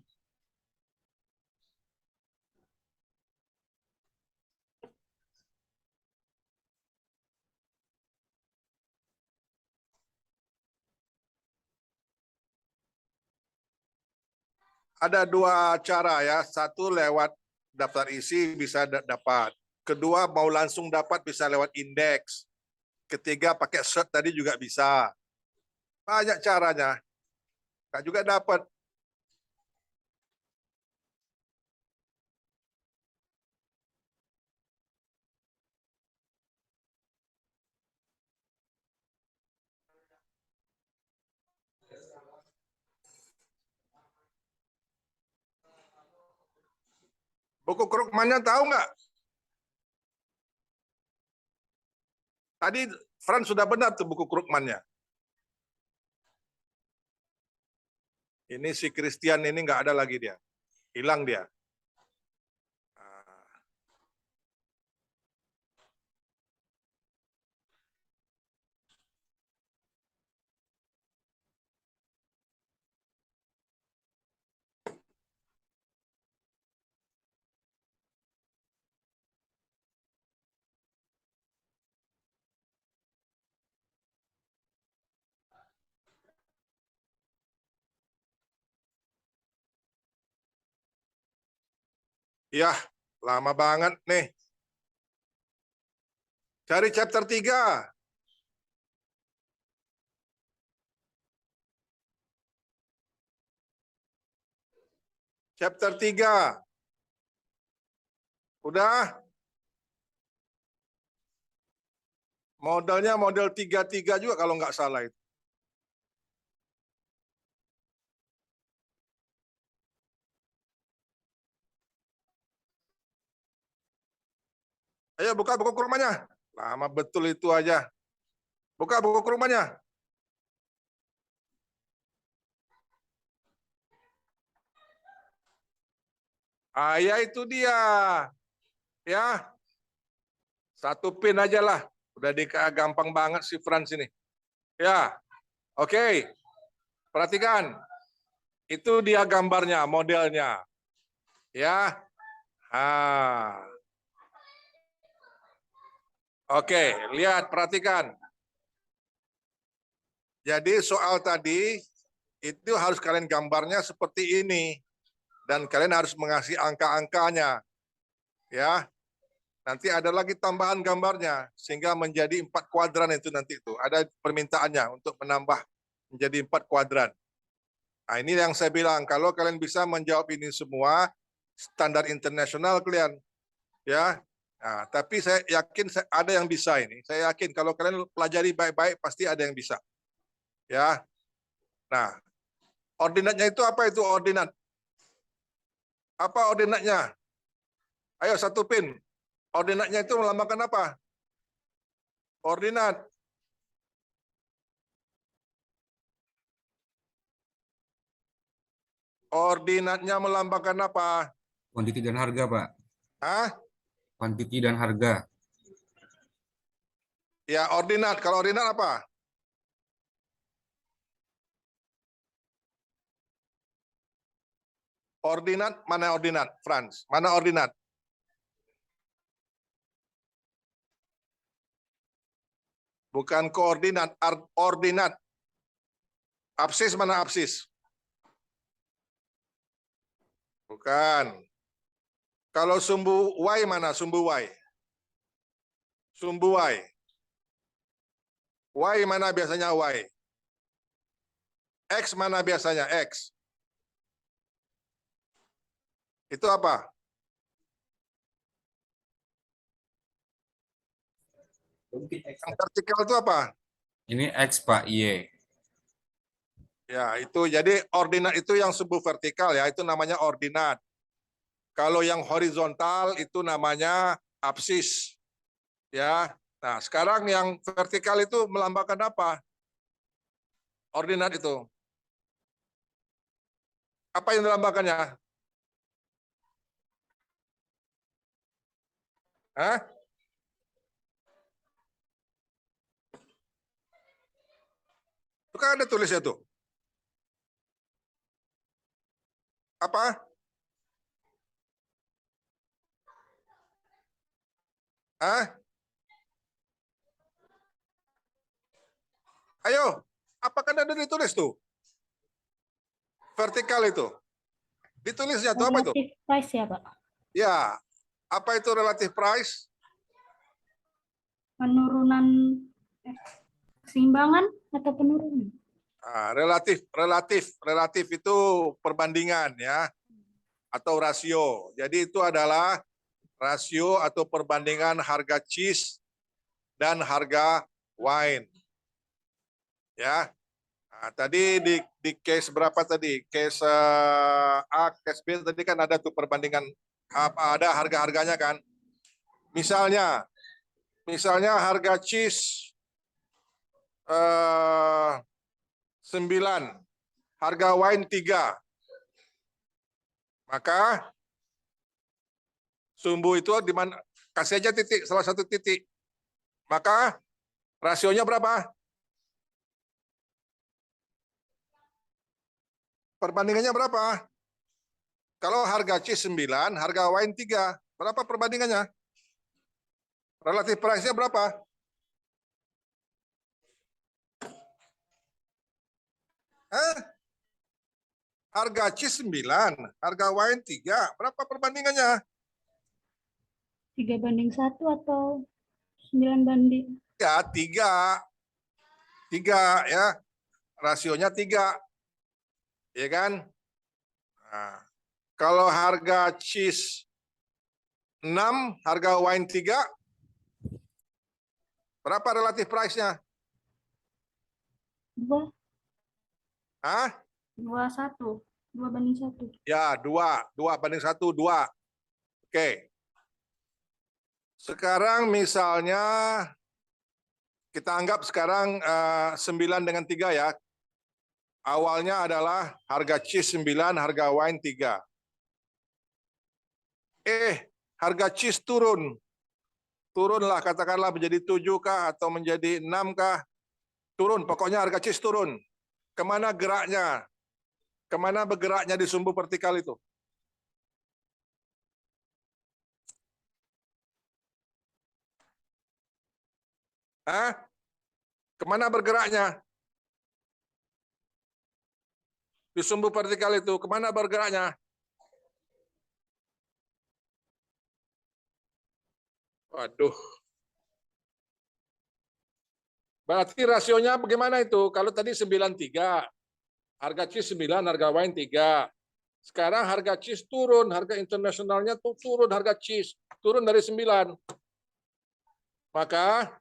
Ada 2 cara ya. Satu lewat daftar isi bisa dapat. Kedua mau langsung dapat bisa lewat indeks. Ketiga pakai search tadi juga bisa. Banyak caranya. Nggak juga dapat. Buku Krugman-nya tahu nggak? Tadi Franz sudah benar tuh buku Krugman-nya. Ini si Christian ini nggak ada lagi dia. Hilang dia. Ya, lama banget nih. Cari chapter 3. Chapter 3. Udah? Modelnya model 33 juga kalau nggak salah itu. Ayo buka buku rumahnya. Lama betul itu aja. Buka buku rumahnya. Ya itu dia. Ya. Satu pin aja lah. Udah gampang banget si Frans ini. Ya. Oke. Perhatikan. Itu dia gambarnya, modelnya. Ya. Oke, lihat, perhatikan. Jadi soal tadi itu harus kalian gambarnya seperti ini. Dan kalian harus mengasih angka-angkanya. Ya. Nanti ada lagi tambahan gambarnya sehingga menjadi 4 kuadran itu nanti itu. Ada permintaannya untuk menambah menjadi 4 kuadran. Nah, ini yang saya bilang, kalau kalian bisa menjawab ini semua, standar internasional kalian. Ya. Nah, tapi saya yakin ada yang bisa ini. Saya yakin kalau kalian pelajari baik-baik pasti ada yang bisa. Ya. Nah, ordinatnya itu apa itu ordinat? Apa ordinatnya? Ayo satu pin. Ordinatnya itu melambangkan apa? Ordinat. Ordinatnya melambangkan apa? Kuantiti dan harga, Pak. Hah? Kuantiti dan harga. Ya, ordinat. Kalau ordinat apa? Ordinat, mana ordinat? Frans, mana ordinat? Bukan koordinat, ordinat. Absis mana absis? Bukan. Kalau sumbu Y mana sumbu Y? Sumbu Y. Y mana biasanya Y? X mana biasanya X? Itu apa? Yang vertikal itu apa? Ini X, Pak, Y. Ya, itu jadi ordinat itu yang sumbu vertikal ya, itu namanya ordinat. Kalau yang horizontal itu namanya absis. Ya. Nah, sekarang yang vertikal itu melambangkan apa? Ordinat itu. Apa yang dilambangkannya? Hah? Itu kan ada tulisnya tuh. Apa? Hah? Ayo, apakah ada ditulis tuh? Vertikal itu. Ditulisnya tuh apa itu? Relative price ya, Pak? Ya, apa itu relative price? Penurunan keseimbangan atau penurunan? Relatif itu perbandingan ya, atau rasio. Jadi itu adalah rasio atau perbandingan harga cheese dan harga wine. Ya. Nah, tadi di case berapa tadi? Case A, case B tadi kan ada tuh perbandingan ada harga-harganya kan. Misalnya harga cheese 9, harga wine 3. Maka sumbu itu di mana? Kasih aja titik, salah satu titik. Maka rasionya berapa? Perbandingannya berapa? Kalau harga cheese 9, harga wine 3, berapa perbandingannya? Relatif price-nya berapa? Harga cheese 9, harga wine 3, berapa perbandingannya? 3:1 atau 9:? Ya, 3. 3 ya. Rasionya 3. Ya kan? Nah, Kalau harga cheese 6, harga wine 3, berapa relatif price-nya? 2, Hah? 2-1, 2-1. Ya, 2 banding 1, 2. Oke. Sekarang misalnya kita anggap sekarang 9 dengan 3 ya. Awalnya adalah harga cheese 9, harga wine 3. Harga cheese turun. Turunlah, katakanlah menjadi 7 kah atau menjadi 6 kah? Turun, pokoknya harga cheese turun. Kemana geraknya? Kemana bergeraknya di sumbu vertikal itu? Hah? Kemana bergeraknya? Di sumbu vertikal itu, kemana bergeraknya? Waduh. Berarti rasionya bagaimana itu? Kalau tadi 93, harga cheese 9, harga wine 3. Sekarang harga cheese turun, harga internasionalnya tuh turun, harga cheese turun dari 9. Maka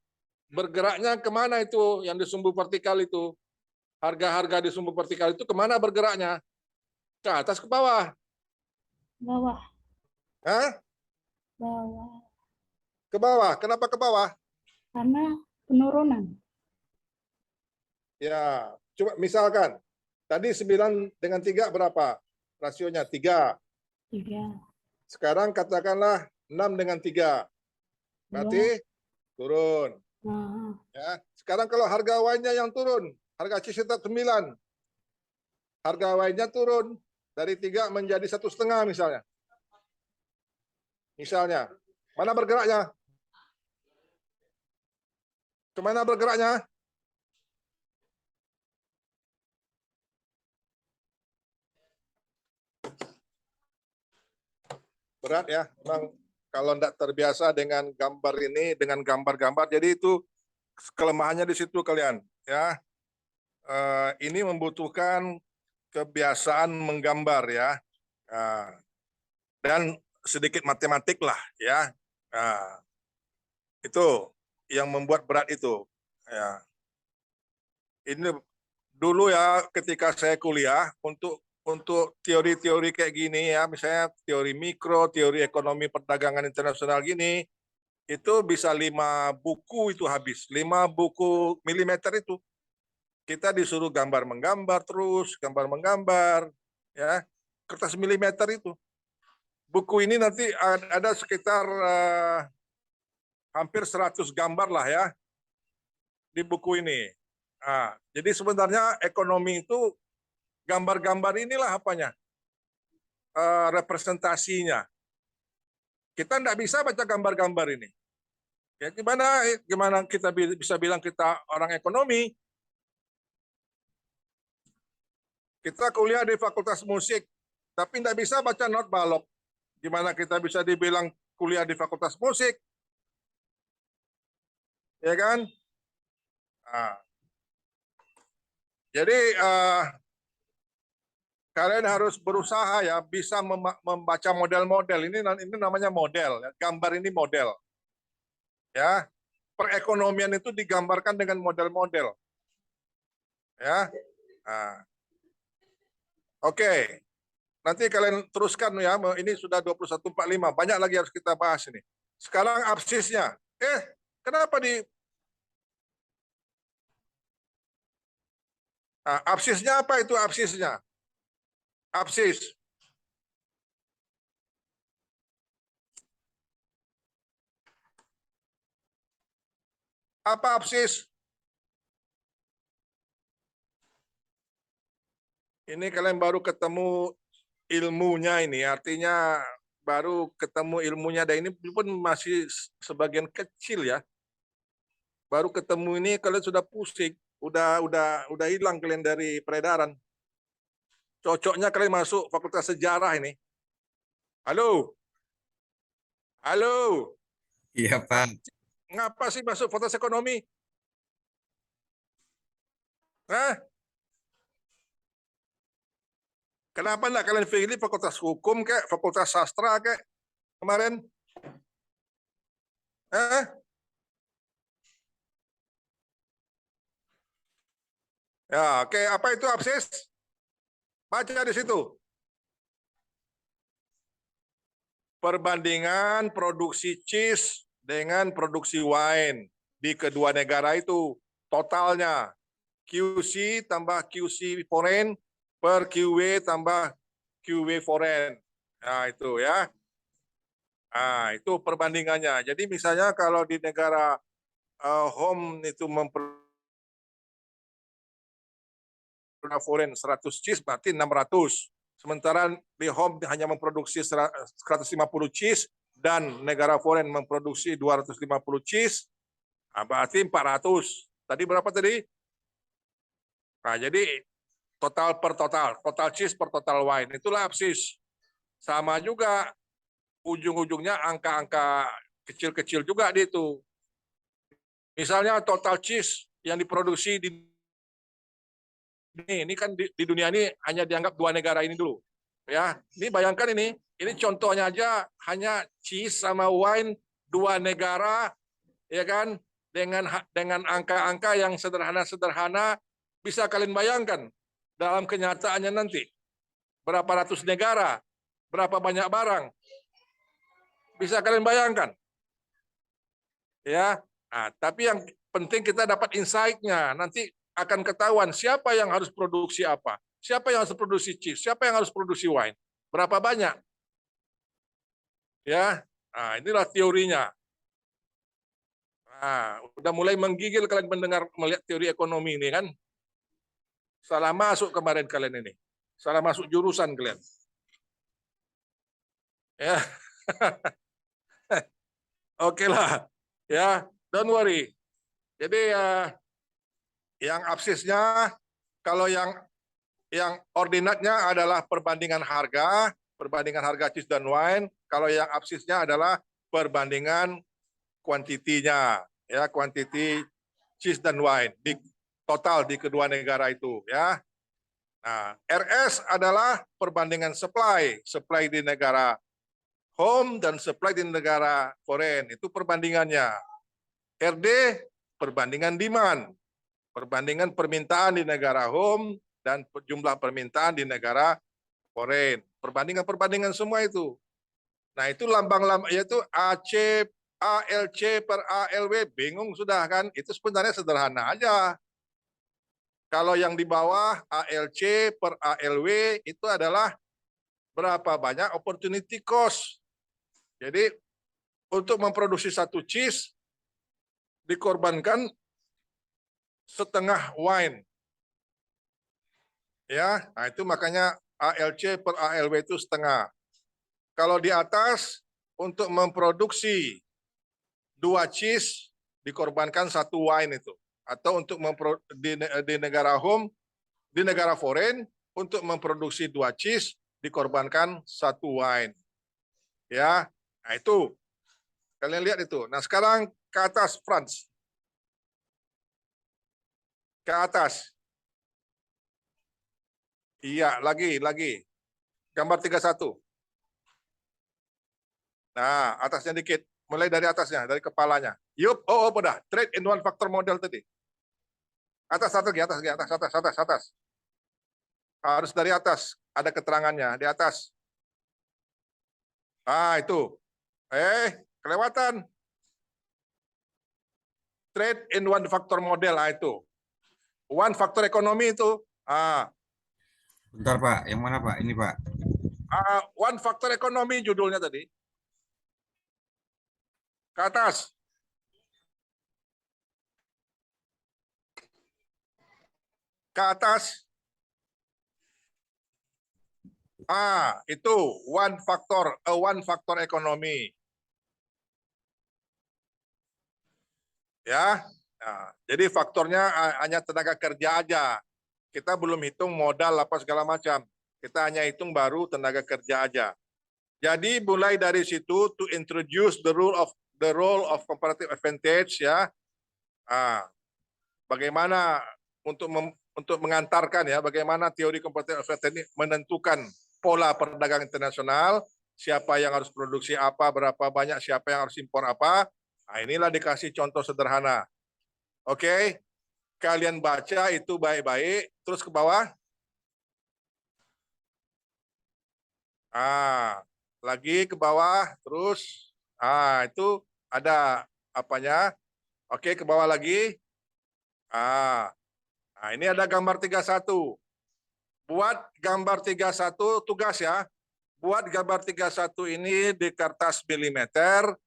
bergeraknya kemana itu yang di sumbu vertikal itu? Harga-harga di sumbu vertikal itu kemana bergeraknya? Ke atas, ke bawah? Bawah, Hah? bawah. Ke bawah. Kenapa ke bawah? Karena penurunan. Ya, coba misalkan tadi 9 dengan 3 berapa? Rasionya 3. 3, Sekarang katakanlah 6 dengan 3. 2. Berarti turun. Nah, Ya. Sekarang kalau harga wine-nya yang turun, harga cheese tetap 9. Harga wine-nya turun dari 3 menjadi 1,5 misalnya. Misalnya, mana bergeraknya? Kemana bergeraknya? Berat ya, memang kalau tidak terbiasa dengan gambar ini, dengan gambar-gambar, jadi itu kelemahannya di situ kalian. Ya, ini membutuhkan kebiasaan menggambar ya, dan sedikit matematik lah ya. Itu yang membuat berat itu. Ya. Ini dulu ya ketika saya kuliah untuk teori-teori kayak gini ya, misalnya teori mikro, teori ekonomi perdagangan internasional gini, itu bisa 5 buku itu habis, 5 buku milimeter itu. Kita disuruh gambar menggambar terus, gambar menggambar, ya kertas milimeter itu. Buku ini nanti ada sekitar hampir 100 gambar lah ya di buku ini. Nah, jadi sebenarnya ekonomi itu gambar-gambar inilah apanya, representasinya. Kita tidak bisa baca gambar-gambar ini. Ya, gimana kita bisa bilang kita orang ekonomi? Kita kuliah di Fakultas Musik, tapi tidak bisa baca not balok. Gimana kita bisa dibilang kuliah di Fakultas Musik? Ya kan? Nah, jadi kalian harus berusaha ya bisa membaca model-model. Ini namanya model. Gambar ini model. Ya, perekonomian itu digambarkan dengan model-model. Ya. Nah. Oke. Nanti kalian teruskan ya. Ini sudah 21.45. Banyak lagi harus kita bahas ini. Sekarang absisnya. Kenapa di absisnya apa itu absisnya? Absis. Apa absis? Ini kalian baru ketemu ilmunya ini, artinya baru ketemu ilmunya, dan ini pun masih sebagian kecil ya. Baru ketemu ini kalian sudah pusing, udah hilang kalian dari peredaran. Cocoknya kalian masuk Fakultas Sejarah ini. Halo? Halo? Iya, Pak. Ngapa sih masuk Fakultas Ekonomi? Hah? Kenapa enggak kalian pilih fakultas hukum kek, fakultas sastra kek kemarin? Ya, oke. Apa itu absis? Baca di situ. Perbandingan produksi cheese dengan produksi wine di kedua negara itu totalnya QC tambah QC foreign per QW tambah QW foreign. Nah, itu ya. Nah, itu perbandingannya. Jadi misalnya kalau di negara home itu foreign 100 cheese berarti 600. Sementara di home hanya memproduksi 150 cheese dan negara foreign memproduksi 250 cheese, berarti 400. Tadi berapa tadi? Nah, jadi total per total cheese per total wine, itulah absis. Sama juga ujung-ujungnya angka-angka kecil-kecil juga di itu. Misalnya total cheese yang diproduksi ini kan di dunia ini hanya dianggap 2 negara ini dulu. Ya, ini bayangkan ini contohnya aja hanya cheese sama wine 2 negara, ya kan, dengan angka-angka yang sederhana-sederhana, bisa kalian bayangkan dalam kenyataannya nanti berapa ratus negara, berapa banyak barang, bisa kalian bayangkan, ya. Nah, tapi yang penting kita dapat insight-nya, nanti akan ketahuan siapa yang harus produksi apa, siapa yang harus produksi cheese, siapa yang harus produksi wine, berapa banyak, ya. Nah, inilah teorinya. Nah, udah mulai menggigil kalian melihat teori ekonomi ini kan. Salah masuk kemarin kalian ini. Salah masuk jurusan kalian. Ya. Oke lah. Ya, don't worry. Jadi yang absisnya, kalau yang ordinatnya adalah perbandingan harga cheese dan wine. Kalau yang absisnya adalah perbandingan kuantitinya, ya, kuantiti cheese dan wine di total di kedua negara itu, ya. Nah, RS adalah perbandingan supply di negara home dan supply di negara foreign, itu perbandingannya. RD perbandingan demand, perbandingan permintaan di negara home dan jumlah permintaan di negara foreign, perbandingan semua itu. Nah, itu lambang-lambang, yaitu AC ALC per ALW, bingung sudah kan? Itu sebenarnya sederhana aja. Kalau yang di bawah ALC per ALW itu adalah berapa banyak opportunity cost. Jadi untuk memproduksi 1 cheese dikorbankan setengah wine. Ya, nah itu makanya ALC per ALW itu setengah. Kalau di atas untuk memproduksi 2 cheese dikorbankan 1 wine itu, atau untuk di negara home, di negara foreign untuk memproduksi 2 cheese dikorbankan 1 wine. Ya, nah itu kalian lihat itu. Nah sekarang ke atas, France, ke atas. Iya, lagi gambar 31. Nah atasnya dikit. Mulai dari atasnya, dari kepalanya. Yup, udah. Trade in one factor model tadi. Atas. Harus dari atas. Ada keterangannya, di atas. Ah, itu. Kelewatan. Trade in one factor model, itu. One factor ekonomi itu. Bentar Pak, yang mana Pak? Ini Pak. One factor ekonomi judulnya tadi. Ke atas. Ke atas. Itu one factor ekonomi. Ya. Nah, jadi faktornya hanya tenaga kerja aja. Kita belum hitung modal apa segala macam. Kita hanya hitung baru tenaga kerja aja. Jadi mulai dari situ to introduce the role of comparative advantage, ya. Bagaimana untuk untuk mengantarkan ya bagaimana teori kompetitif ini menentukan pola perdagangan internasional, siapa yang harus produksi apa, berapa banyak, siapa yang harus impor apa. Nah, inilah dikasih contoh sederhana. Oke, kalian baca itu baik-baik, terus ke bawah. Lagi ke bawah, terus. Itu ada apanya. Oke, ke bawah lagi. Ini ada gambar 31. Buat gambar 31 tugas ya. Buat gambar 31 ini di kertas milimeter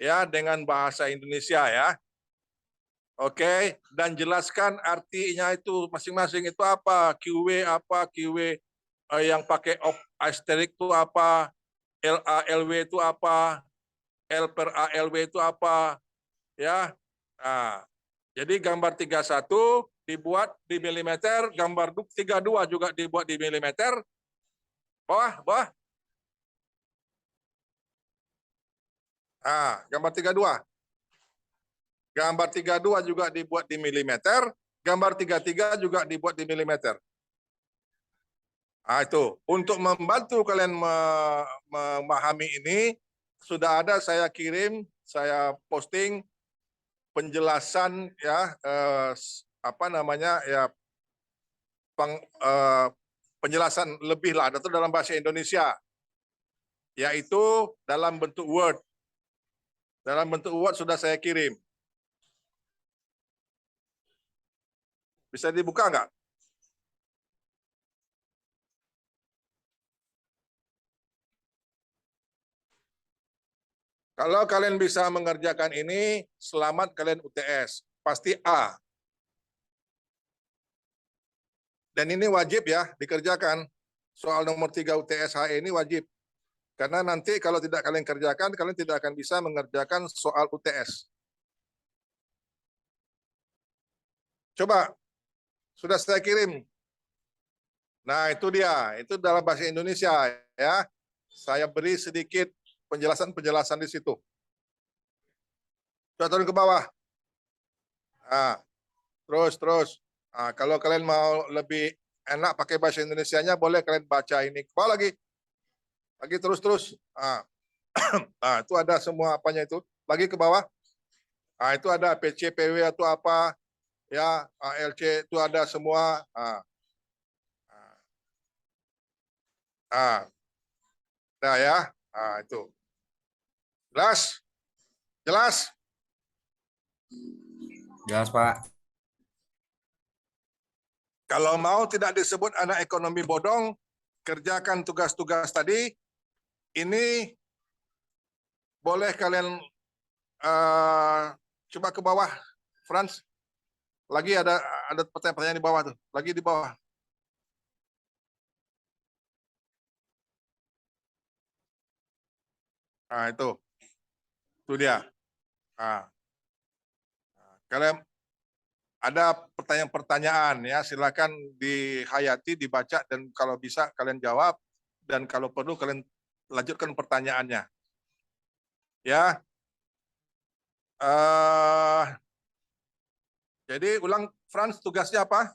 ya dengan bahasa Indonesia ya. Oke, dan jelaskan artinya itu masing-masing itu apa, QW apa, QW yang pakai asterisk itu apa, LALW itu apa, L per ALW itu apa, ya. Nah, jadi gambar 31 dibuat di milimeter, gambar 32 juga dibuat di milimeter. Bawah. Gambar 32. Gambar 32 juga dibuat di milimeter, gambar 33 juga dibuat di milimeter. Itu untuk membantu kalian memahami ini sudah ada saya kirim, saya posting penjelasan ya penjelasan lebih lah itu dalam bahasa Indonesia, yaitu dalam bentuk Word. Dalam bentuk Word sudah saya kirim. Bisa dibuka nggak? Kalau kalian bisa mengerjakan ini, selamat kalian UTS. Pasti A. Dan ini wajib ya dikerjakan. Soal nomor 3 UTS HE ini wajib. Karena nanti kalau tidak kalian kerjakan, kalian tidak akan bisa mengerjakan soal UTS. Coba, sudah saya kirim. Nah, itu dia. Itu dalam bahasa Indonesia ya. Saya beri sedikit penjelasan-penjelasan di situ. Coba turun ke bawah. Terus. Kalau kalian mau lebih enak pakai bahasa Indonesianya, boleh kalian baca ini. Ke bawah lagi. Lagi terus. Itu ada semua apanya itu. Lagi ke bawah. Itu ada PC, PW atau apa. Ya, ALC itu ada semua. Nah ya. Itu. Jelas? Jelas, Pak. Kalau mau tidak disebut anak ekonomi bodong, kerjakan tugas-tugas tadi. Ini boleh kalian coba ke bawah, Franz. Lagi ada pertanyaan-pertanyaan di bawah tuh. Lagi di bawah. Itu dia. Kalian ada pertanyaan-pertanyaan ya, silakan dihayati, dibaca, dan kalau bisa kalian jawab, dan kalau perlu kalian lanjutkan pertanyaannya. Ya. Jadi ulang, Franz, tugasnya apa?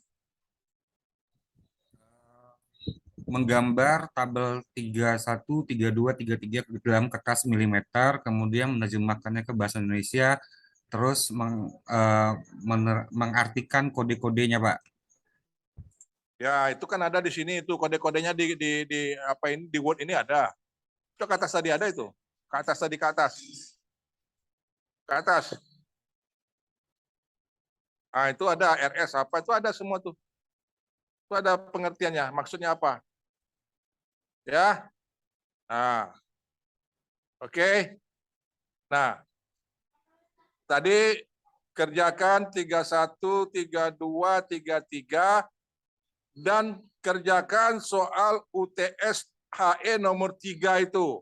Menggambar tabel 31, 32, 33 ke dalam kertas milimeter, kemudian menerjemahkannya ke bahasa Indonesia, terus mengartikan kode-kodenya, Pak. Ya, itu kan ada di sini, itu kode-kodenya di Word ini ada. Itu ke atas tadi ada itu. Ke atas tadi, ke atas. Ke atas. Itu ada RS apa, itu ada semua tuh. Itu ada pengertiannya, maksudnya apa. Ya. Oke. Nah, tadi kerjakan 31, 32, 33 dan kerjakan soal UTS HE nomor 3 itu.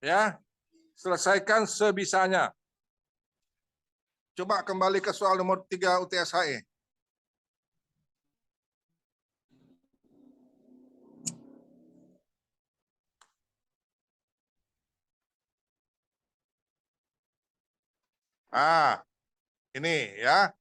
Ya. Selesaikan sebisanya. Coba kembali ke soal nomor 3 UTS HE. Ini ya.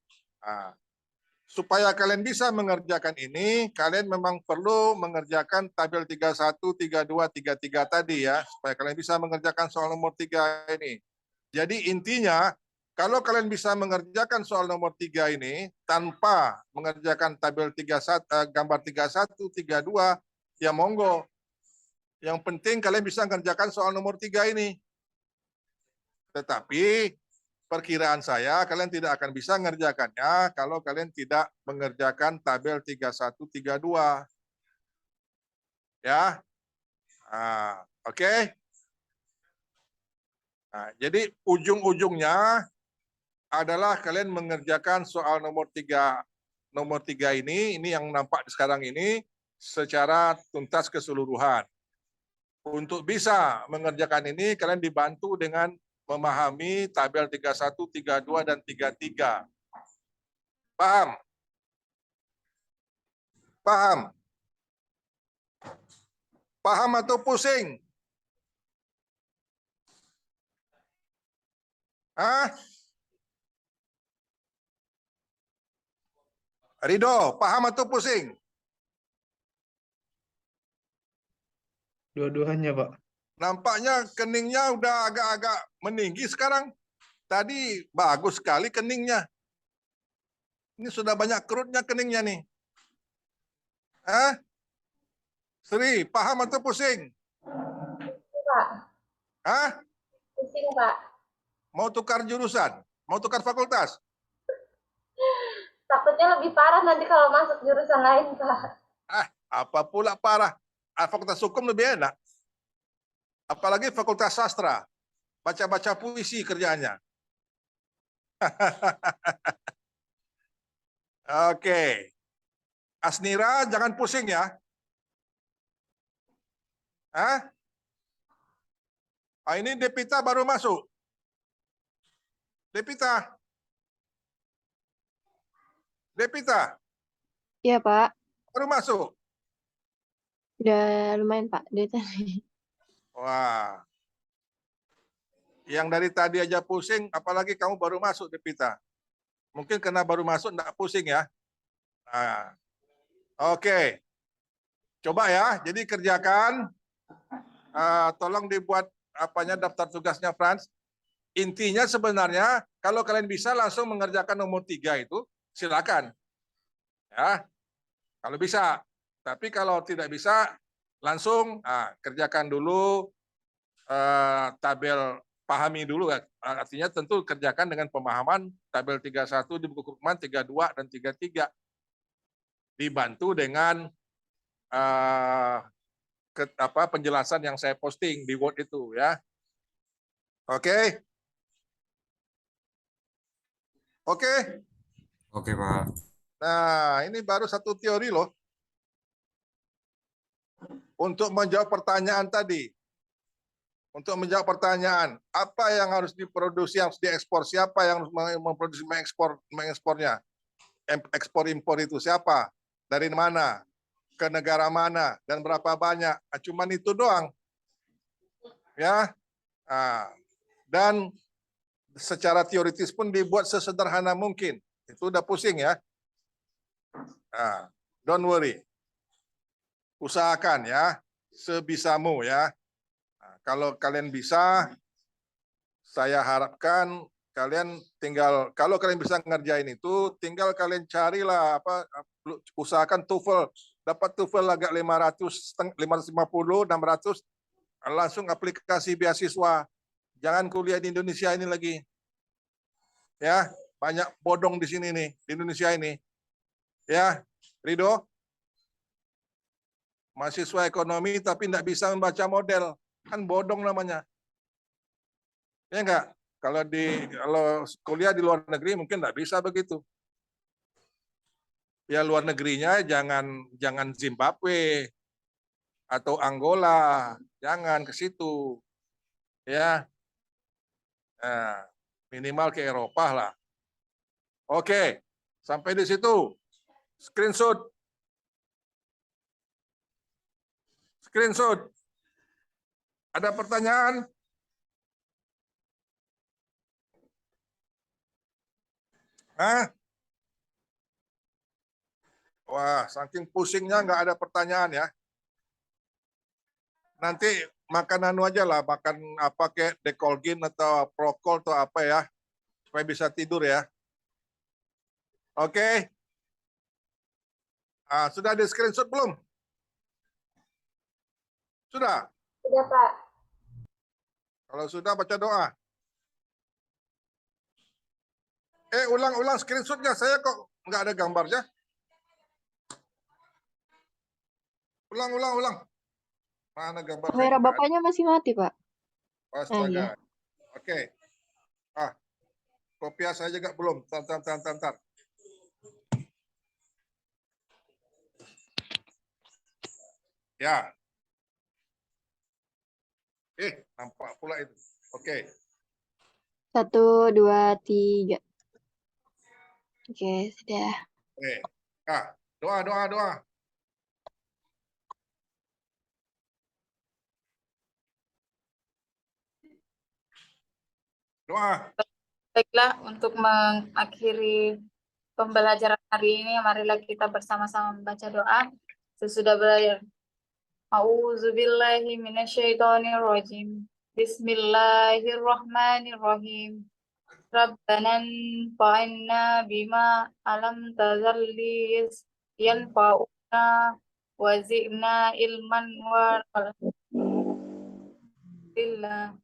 supaya kalian bisa mengerjakan ini, kalian memang perlu mengerjakan tabel 31, 32, 33 tadi ya, supaya kalian bisa mengerjakan soal nomor 3 ini. Jadi intinya, kalau kalian bisa mengerjakan soal nomor 3 ini tanpa mengerjakan tabel 31, gambar 31, 32, ya monggo. Yang penting kalian bisa mengerjakan soal nomor 3 ini. Tetapi perkiraan saya kalian tidak akan bisa mengerjakannya kalau kalian tidak mengerjakan tabel 31, 32. Ya. Oke. Nah, jadi ujung-ujungnya adalah kalian mengerjakan soal nomor 3 ini yang nampak sekarang ini secara tuntas keseluruhan. Untuk bisa mengerjakan ini kalian dibantu dengan memahami tabel 31, 32 dan 33. Paham? Paham? Paham atau pusing? Hah? Ridho, paham atau pusing? Dua-duanya, Pak. Nampaknya keningnya udah agak-agak meninggi sekarang. Tadi bagus sekali keningnya. Ini sudah banyak kerutnya keningnya nih. Hah? Sri, paham atau pusing? Pak, Hah? pusing Pak. Mau tukar jurusan? Mau tukar fakultas? Takutnya lebih parah nanti kalau masuk jurusan lain Pak. Apa pula parah? Fakultas hukum lebih enak. Apalagi fakultas sastra. Baca-baca puisi kerjaannya. Oke. Asnira, jangan pusing ya. Hah? Ini Depita baru masuk. Depita. Depita, Iya, Pak. baru masuk. Udah lumayan, Pak. Dari tadi. Wah. Yang dari tadi aja pusing, apalagi kamu baru masuk, Depita. Mungkin karena baru masuk enggak pusing ya. Nah. Oke. Coba ya, jadi kerjakan. Tolong dibuat daftar tugasnya, Frans. Intinya sebenarnya kalau kalian bisa langsung mengerjakan nomor 3 itu, silakan. Ya, kalau bisa. Tapi kalau tidak bisa, langsung kerjakan dulu tabel, pahami dulu. Artinya tentu kerjakan dengan pemahaman tabel 31 di buku rekaman, 32 dan 33. Dibantu dengan penjelasan yang saya posting di Word itu ya. Oke. Oke. Oke, Pak. Nah, ini baru satu teori loh. Untuk menjawab pertanyaan tadi. Untuk menjawab pertanyaan, apa yang harus diproduksi, yang harus diekspor, siapa yang harus memproduksi, mengekspornya? Ekspor impor itu siapa? Dari mana? Ke negara mana? Dan berapa banyak? Cuman itu doang. Ya. Dan secara teoritis pun dibuat sesederhana mungkin. Itu udah pusing ya. Don't worry. Usahakan ya, sebisamu ya. Kalau kalian bisa, saya harapkan kalian tinggal, kalau kalian bisa ngerjain itu, tinggal kalian carilah usahakan TOEFL, dapat TOEFL agak 500, 550, 600, langsung aplikasi beasiswa. Jangan kuliah di Indonesia ini lagi. Ya, banyak bodong di sini nih, di Indonesia ini. Ya, Ridho, mahasiswa ekonomi tapi tidak bisa membaca model, kan bodong namanya. Ya enggak? Kalau kuliah di luar negeri mungkin tidak bisa begitu. Ya luar negerinya jangan Zimbabwe atau Angola, jangan ke situ. Ya. Nah, minimal ke Eropa lah. Oke, sampai di situ. Screenshot. Screenshot. Ada pertanyaan? Hah? Wah, saking pusingnya nggak ada pertanyaan ya. Nanti makan anu aja lah, makan apa kayak Dekolgin atau Prokol atau apa ya, supaya bisa tidur ya. Oke. Sudah di screenshot belum? Sudah? Sudah, Pak. Kalau sudah baca doa. Ulang-ulang screenshotnya, saya kok nggak ada gambarnya. Ulang. Mana gambarnya? Kamera bapaknya masih mati, Pak. Astaga. iya. Oke. Kopiah saya juga belum. Tar. Ya. Nampak pula itu. Oke. 1, 2, 3. Oke, sudah. Oke. Doa. Doa. Baiklah, untuk mengakhiri pembelajaran hari ini, marilah kita bersama-sama membaca doa. Sesudah belajar. A'udzubillahi minasyaitonirrajim. Bismillahirrahmanirrahim. Rabbana anfa'na bima alam tazallis yanfa'una wa zidna ilman wa alhamdulillah.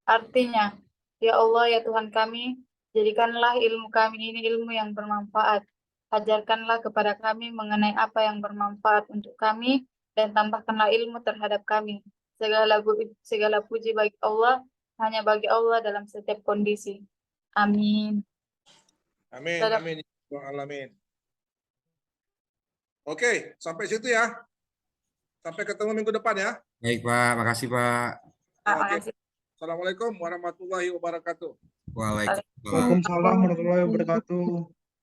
Artinya, ya Allah, ya Tuhan kami, jadikanlah ilmu kami ini ilmu yang bermanfaat. Ajarkanlah kepada kami mengenai apa yang bermanfaat untuk kami, dan tambahkanlah ilmu terhadap kami. Segala puji bagi Allah, hanya bagi Allah dalam setiap kondisi. Amin. Amin. Oke, sampai situ ya. Sampai ketemu minggu depan ya. Baik, Pak. Makasih, Pak. Terima kasih. Assalamualaikum warahmatullahi wabarakatuh. Waalaikumsalam. Waalaikumsalam warahmatullahi wabarakatuh.